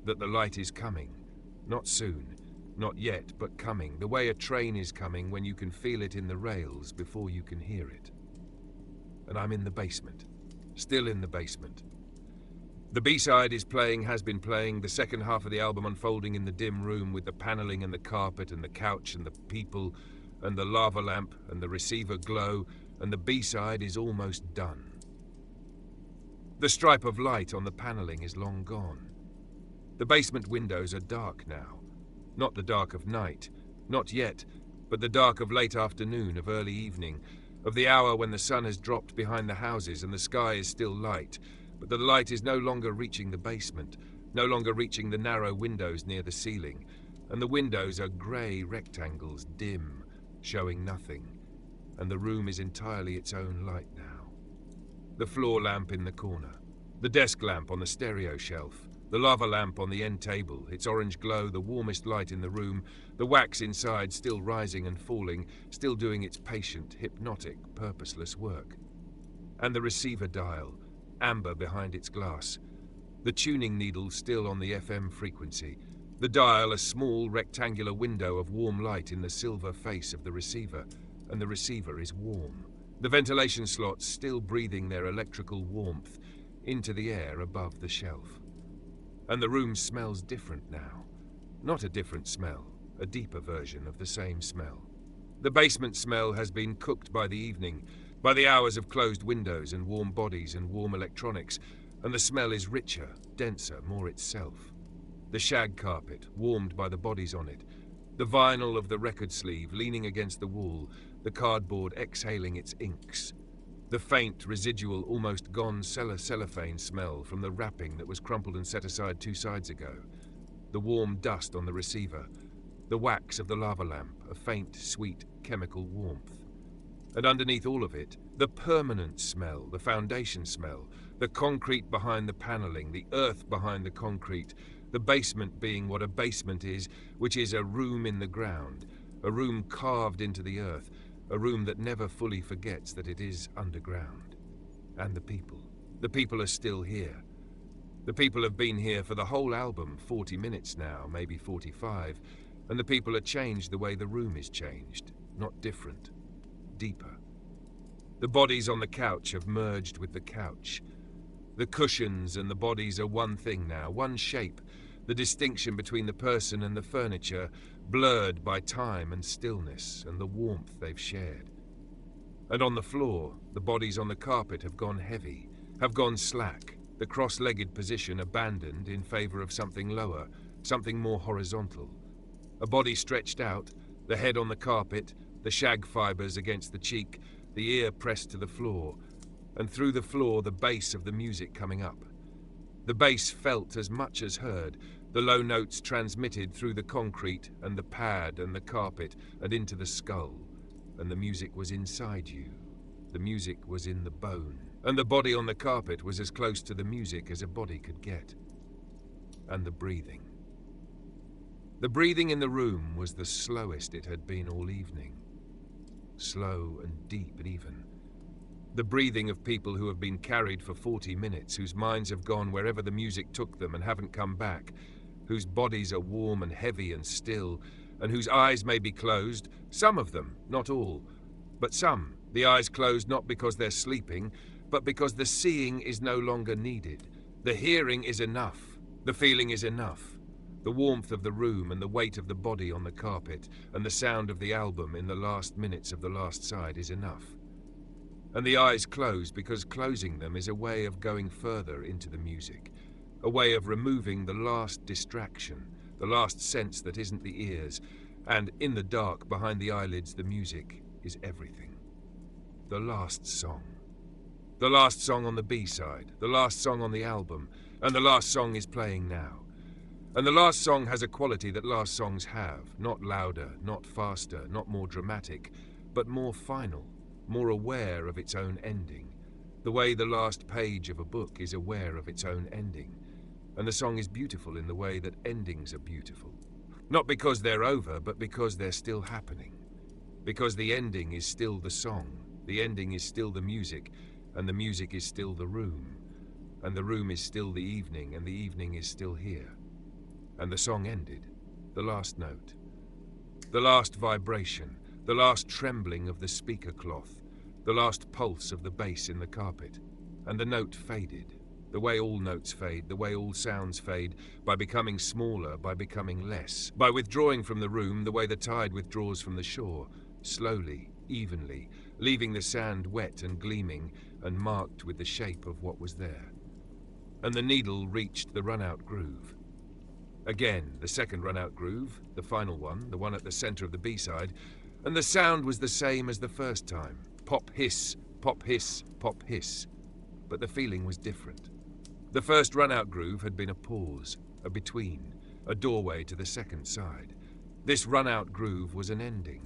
That the light is coming. Not soon, not yet, but coming. The way a train is coming when you can feel it in the rails before you can hear it. And I'm in the basement. Still in the basement. The B-side is playing, has been playing, the second half of the album unfolding in the dim room with the paneling and the carpet and the couch and the people and the lava lamp and the receiver glow, and the B-side is almost done. The stripe of light on the paneling is long gone. The basement windows are dark now. Not the dark of night, not yet, but the dark of late afternoon, of early evening, of the hour when the sun has dropped behind the houses and the sky is still light, but the light is no longer reaching the basement, no longer reaching the narrow windows near the ceiling, and the windows are grey rectangles, dim, showing nothing, and the room is entirely its own light now. The floor lamp in the corner, the desk lamp on the stereo shelf, the lava lamp on the end table, its orange glow, the warmest light in the room, the wax inside still rising and falling, still doing its patient, hypnotic, purposeless work. And the receiver dial, amber behind its glass, the tuning needle still on the FM frequency, the dial a small rectangular window of warm light in the silver face of the receiver, and the receiver is warm. The ventilation slots still breathing their electrical warmth into the air above the shelf. And the room smells different now. Not a different smell, a deeper version of the same smell. The basement smell has been cooked by the evening, by the hours of closed windows and warm bodies and warm electronics, and the smell is richer, denser, more itself. The shag carpet, warmed by the bodies on it, the vinyl of the record sleeve leaning against the wall, the cardboard exhaling its inks, the faint, residual, almost gone cellophane smell from the wrapping that was crumpled and set aside 2 sides ago, the warm dust on the receiver, the wax of the lava lamp, a faint, sweet, chemical warmth. And underneath all of it, the permanent smell, the foundation smell, the concrete behind the paneling, the earth behind the concrete, the basement being what a basement is, which is a room in the ground, a room carved into the earth, a room that never fully forgets that it is underground. And the people are still here. The people have been here for the whole album, 40 minutes now, maybe 45, and the people are changed the way the room is changed, not different, deeper. The bodies on the couch have merged with the couch. The cushions and the bodies are one thing now, one shape, the distinction between the person and the furniture blurred by time and stillness and the warmth they've shared. And on the floor, the bodies on the carpet have gone heavy, have gone slack, the cross-legged position abandoned in favor of something lower, something more horizontal. A body stretched out, the head on the carpet, the shag fibers against the cheek, the ear pressed to the floor, and through the floor the bass of the music coming up. The bass felt as much as heard, the low notes transmitted through the concrete and the pad and the carpet and into the skull, and the music was inside you. The music was in the bone, and the body on the carpet was as close to the music as a body could get. And the breathing. The breathing in the room was the slowest it had been all evening. Slow and deep even. The breathing of people who have been carried for 40 minutes, whose minds have gone wherever the music took them and haven't come back, whose bodies are warm and heavy and still, and whose eyes may be closed, some of them, not all, but some, the eyes closed not because they're sleeping, but because the seeing is no longer needed. The hearing is enough, the feeling is enough. The warmth of the room and the weight of the body on the carpet and the sound of the album in the last minutes of the last side is enough. And the eyes close because closing them is a way of going further into the music, a way of removing the last distraction, the last sense that isn't the ears, and in the dark behind the eyelids the music is everything. The last song. The last song on the B-side, the last song on the album, and the last song is playing now. And the last song has a quality that last songs have, not louder, not faster, not more dramatic, but more final, more aware of its own ending, the way the last page of a book is aware of its own ending. And the song is beautiful in the way that endings are beautiful. Not because they're over, but because they're still happening. Because the ending is still the song, the ending is still the music, and the music is still the room, and the room is still the evening, and the evening is still here. And the song ended, the last note, the last vibration, the last trembling of the speaker cloth, the last pulse of the bass in the carpet, and the note faded, the way all notes fade, the way all sounds fade, by becoming smaller, by becoming less, by withdrawing from the room the way the tide withdraws from the shore, slowly, evenly, leaving the sand wet and gleaming and marked with the shape of what was there. And the needle reached the run-out groove. Again, the second run-out groove, the final one, the one at the center of the B-side, and the sound was the same as the first time. Pop hiss, pop hiss, pop hiss. But the feeling was different. The first run-out groove had been a pause, a between, a doorway to the second side. This run-out groove was an ending,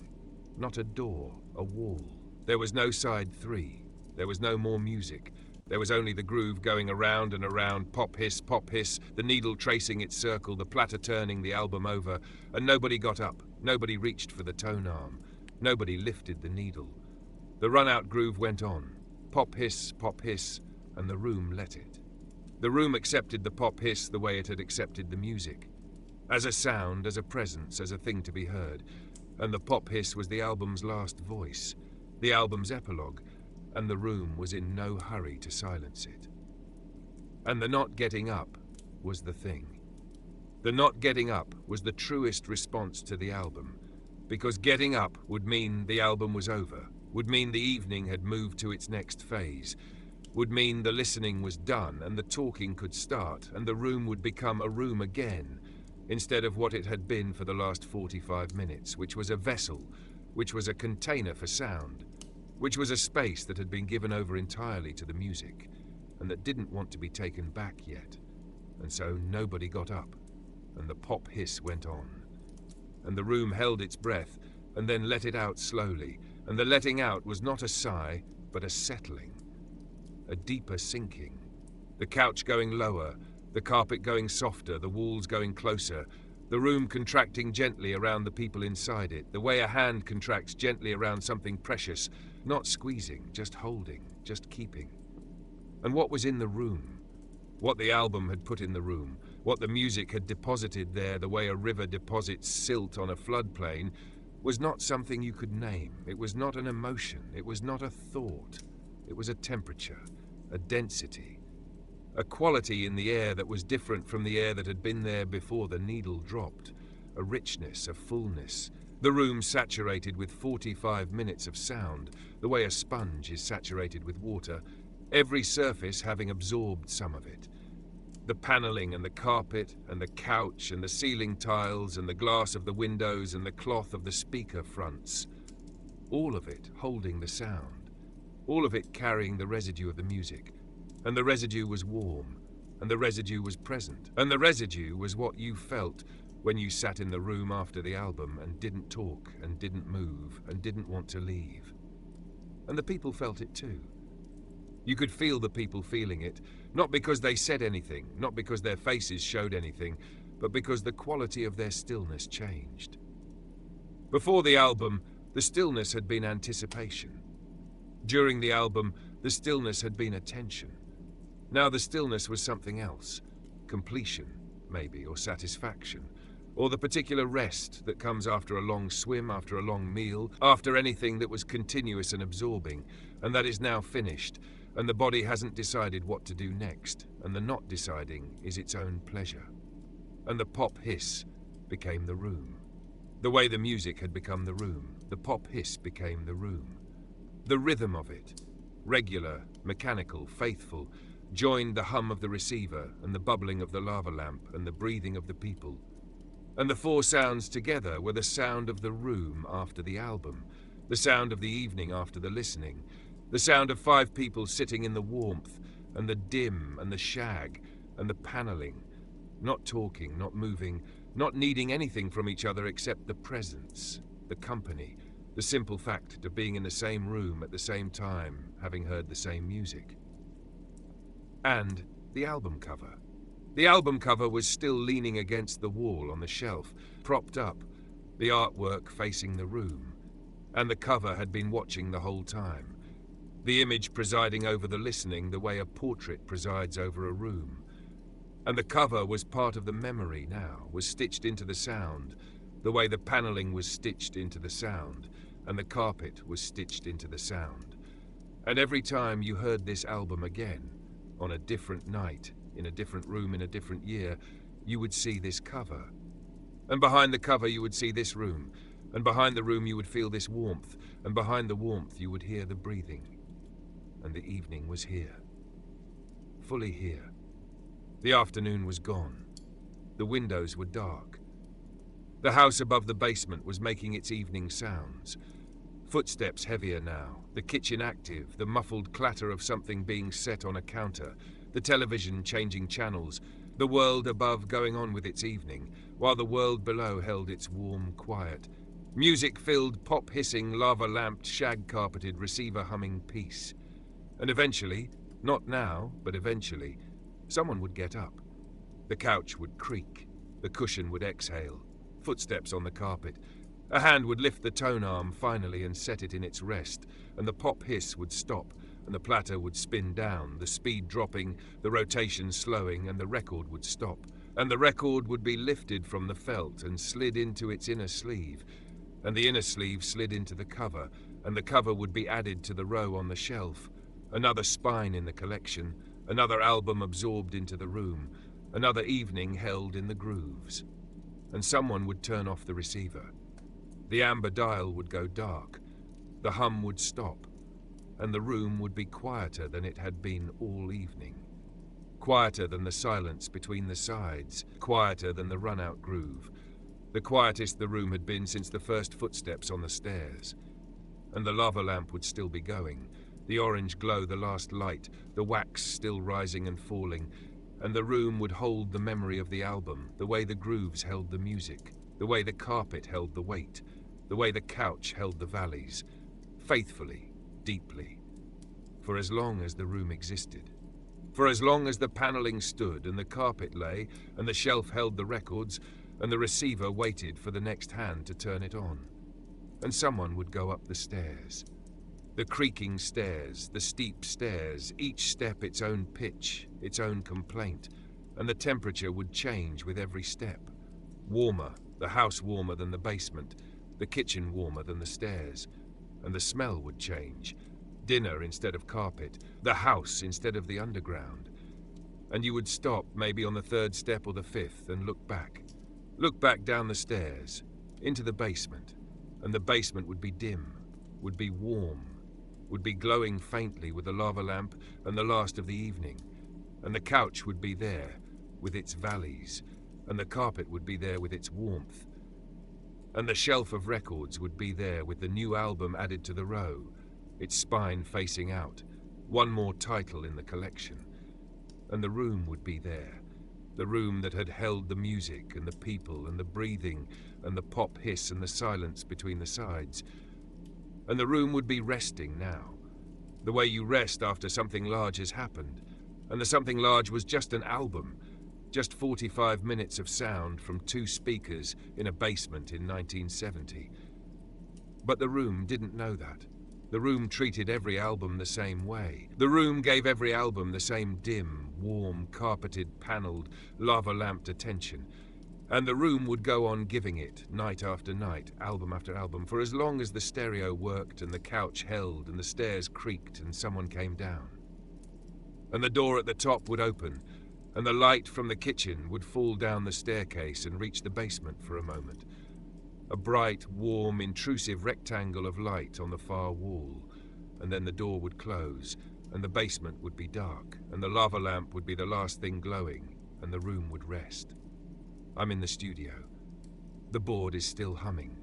not a door, a wall. There was no side 3. There was no more music. There was only the groove going around and around, pop hiss, the needle tracing its circle, the platter turning the album over, and nobody got up, nobody reached for the tone arm, nobody lifted the needle. The run-out groove went on, pop hiss, and the room let it. The room accepted the pop hiss the way it had accepted the music, as a sound, as a presence, as a thing to be heard, and the pop hiss was the album's last voice, the album's epilogue, and the room was in no hurry to silence it. And the not getting up was the thing. The not getting up was the truest response to the album, because getting up would mean the album was over, would mean the evening had moved to its next phase, would mean the listening was done and the talking could start and the room would become a room again, instead of what it had been for the last 45 minutes, which was a vessel, which was a container for sound, which was a space that had been given over entirely to the music, and that didn't want to be taken back yet. And so nobody got up, and the pop hiss went on. And the room held its breath, and then let it out slowly, and the letting out was not a sigh, but a settling, a deeper sinking. The couch going lower, the carpet going softer, the walls going closer, the room contracting gently around the people inside it, the way a hand contracts gently around something precious, not squeezing, just holding, just keeping. And what was in the room? What the album had put in the room, what the music had deposited there the way a river deposits silt on a floodplain, was not something you could name. It was not an emotion. It was not a thought. It was a temperature, a density, a quality in the air that was different from the air that had been there before the needle dropped, a richness, a fullness. The room saturated with 45 minutes of sound, the way a sponge is saturated with water, every surface having absorbed some of it. The paneling and the carpet and the couch and the ceiling tiles and the glass of the windows and the cloth of the speaker fronts, all of it holding the sound, all of it carrying the residue of the music. And the residue was warm, and the residue was present, and the residue was what you felt when you sat in the room after the album and didn't talk and didn't move and didn't want to leave. And the people felt it too. You could feel the people feeling it, not because they said anything, not because their faces showed anything, but because the quality of their stillness changed. Before the album, the stillness had been anticipation. During the album, the stillness had been attention. Now the stillness was something else, completion, maybe, or satisfaction, or the particular rest that comes after a long swim, after a long meal, after anything that was continuous and absorbing, and that is now finished, and the body hasn't decided what to do next, and the not deciding is its own pleasure. And the pop hiss became the room. The way the music had become the room, the pop hiss became the room. The rhythm of it, regular, mechanical, faithful, joined the hum of the receiver and the bubbling of the lava lamp and the breathing of the people. And the four sounds together were the sound of the room after the album, the sound of the evening after the listening, the sound of 5 people sitting in the warmth and the dim and the shag and the paneling, not talking, not moving, not needing anything from each other except the presence, the company, the simple fact of being in the same room at the same time, having heard the same music. And the album cover. The album cover was still leaning against the wall on the shelf, propped up, the artwork facing the room, and the cover had been watching the whole time, the image presiding over the listening the way a portrait presides over a room. And the cover was part of the memory now, was stitched into the sound, the way the paneling was stitched into the sound, and the carpet was stitched into the sound. And every time you heard this album again, on a different night, in a different room in a different year, you would see this cover. And behind the cover you would see this room, and behind the room you would feel this warmth, and behind the warmth you would hear the breathing. And the evening was here. Fully here. The afternoon was gone. The windows were dark. The house above the basement was making its evening sounds. Footsteps heavier now, the kitchen active, the muffled clatter of something being set on a counter, the television changing channels, the world above going on with its evening, while the world below held its warm quiet. Music-filled, pop-hissing, lava-lamped, shag-carpeted, receiver-humming peace. And eventually, not now, but eventually, someone would get up. The couch would creak. The cushion would exhale. Footsteps on the carpet. A hand would lift the tone arm finally and set it in its rest, and the pop hiss would stop, and the platter would spin down, the speed dropping, the rotation slowing, and the record would stop. And the record would be lifted from the felt and slid into its inner sleeve, and the inner sleeve slid into the cover, and the cover would be added to the row on the shelf. Another spine in the collection, another album absorbed into the room, another evening held in the grooves. And someone would turn off the receiver. The amber dial would go dark, the hum would stop, and the room would be quieter than it had been all evening. Quieter than the silence between the sides, quieter than the run-out groove, the quietest the room had been since the first footsteps on the stairs. And the lava lamp would still be going, the orange glow the last light, the wax still rising and falling, and the room would hold the memory of the album, the way the grooves held the music, the way the carpet held the weight, the way the couch held the valleys, faithfully, deeply, for as long as the room existed. For as long as the paneling stood and the carpet lay and the shelf held the records and the receiver waited for the next hand to turn it on. And someone would go up the stairs. The creaking stairs, the steep stairs, each step its own pitch, its own complaint, and the temperature would change with every step. Warmer, the house warmer than the basement, the kitchen warmer than the stairs, and the smell would change. Dinner instead of carpet, the house instead of the underground. And you would stop maybe on the third step or the fifth and look back. Look back down the stairs, into the basement, and the basement would be dim, would be warm, would be glowing faintly with the lava lamp and the last of the evening, and the couch would be there with its valleys, and the carpet would be there with its warmth, and the shelf of records would be there with the new album added to the row, its spine facing out, one more title in the collection, and the room would be there, the room that had held the music and the people and the breathing and the pop hiss and the silence between the sides. And the room would be resting now, the way you rest after something large has happened, and the something large was just an album, just 45 minutes of sound from 2 speakers in a basement in 1970. But the room didn't know that. The room treated every album the same way. The room gave every album the same dim, warm, carpeted, panelled, lava-lamped attention. And the room would go on giving it, night after night, album after album, for as long as the stereo worked and the couch held and the stairs creaked and someone came down. And the door at the top would open, and the light from the kitchen would fall down the staircase and reach the basement for a moment. A bright, warm, intrusive rectangle of light on the far wall, and then the door would close, and the basement would be dark, and the lava lamp would be the last thing glowing, and the room would rest. I'm in the studio. The board is still humming.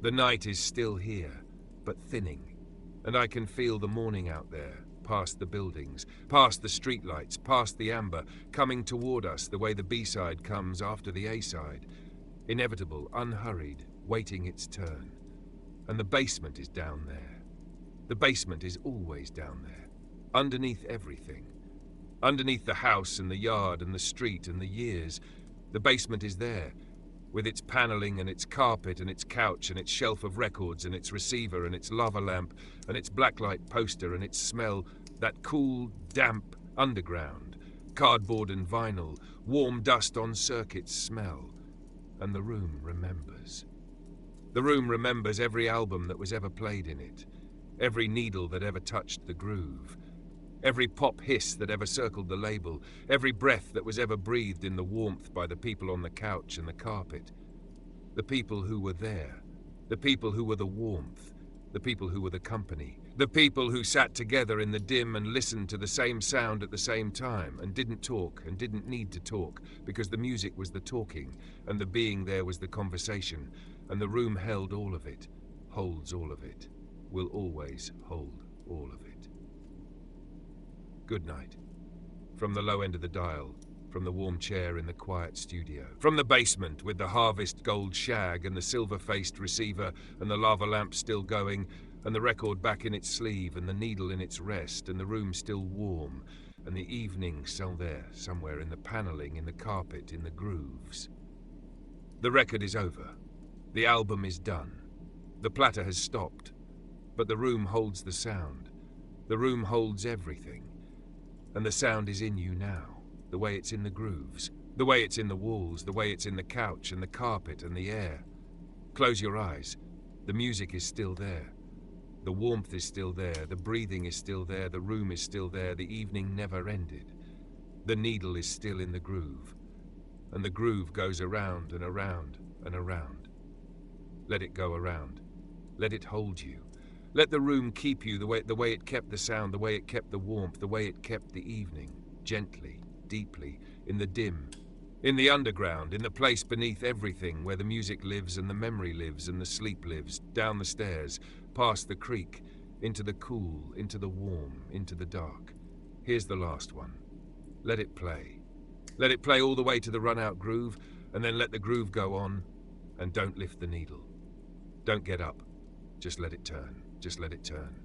The night is still here, but thinning, and I can feel the morning out there, past the buildings, past the streetlights, past the amber, coming toward us the way the B-side comes after the A-side. Inevitable, unhurried, waiting its turn. And the basement is down there. The basement is always down there, underneath everything. Underneath the house and the yard and the street and the years, the basement is there, with its paneling and its carpet and its couch and its shelf of records and its receiver and its lava lamp and its blacklight poster and its smell, that cool, damp underground, cardboard and vinyl, warm dust on circuits smell. And the room remembers. The room remembers every album that was ever played in it, every needle that ever touched the groove, every pop hiss that ever circled the label, every breath that was ever breathed in the warmth by the people on the couch and the carpet. The people who were there, the people who were the warmth, the people who were the company, the people who sat together in the dim and listened to the same sound at the same time and didn't talk and didn't need to talk because the music was the talking and the being there was the conversation, and the room held all of it, holds all of it, will always hold all of it. Good night, From the low end of the dial, from the warm chair in the quiet studio, from the basement with the harvest gold shag and the silver-faced receiver and the lava lamp still going and the record back in its sleeve and the needle in its rest and the room still warm and the evening still there, somewhere in the panelling, in the carpet, in the grooves. The record is over. The album is done. The platter has stopped. But the room holds the sound. The room holds everything. And the sound is in you now, the way it's in the grooves, the way it's in the walls, the way it's in the couch and the carpet and the air. Close your eyes. The music is still there. The warmth is still there. The breathing is still there. The room is still there. The evening never ended. The needle is still in the groove. And the groove goes around and around and around. Let it go around. Let it hold you. Let the room keep you the way it kept the sound, the way it kept the warmth, the way it kept the evening, gently, deeply, in the dim, in the underground, in the place beneath everything where the music lives and the memory lives and the sleep lives, down the stairs, past the creek, into the cool, into the warm, into the dark. Here's the last one. Let it play. Let it play all the way to the run-out groove, and then let the groove go on, and don't lift the needle. Don't get up. Just let it turn. Just let it turn.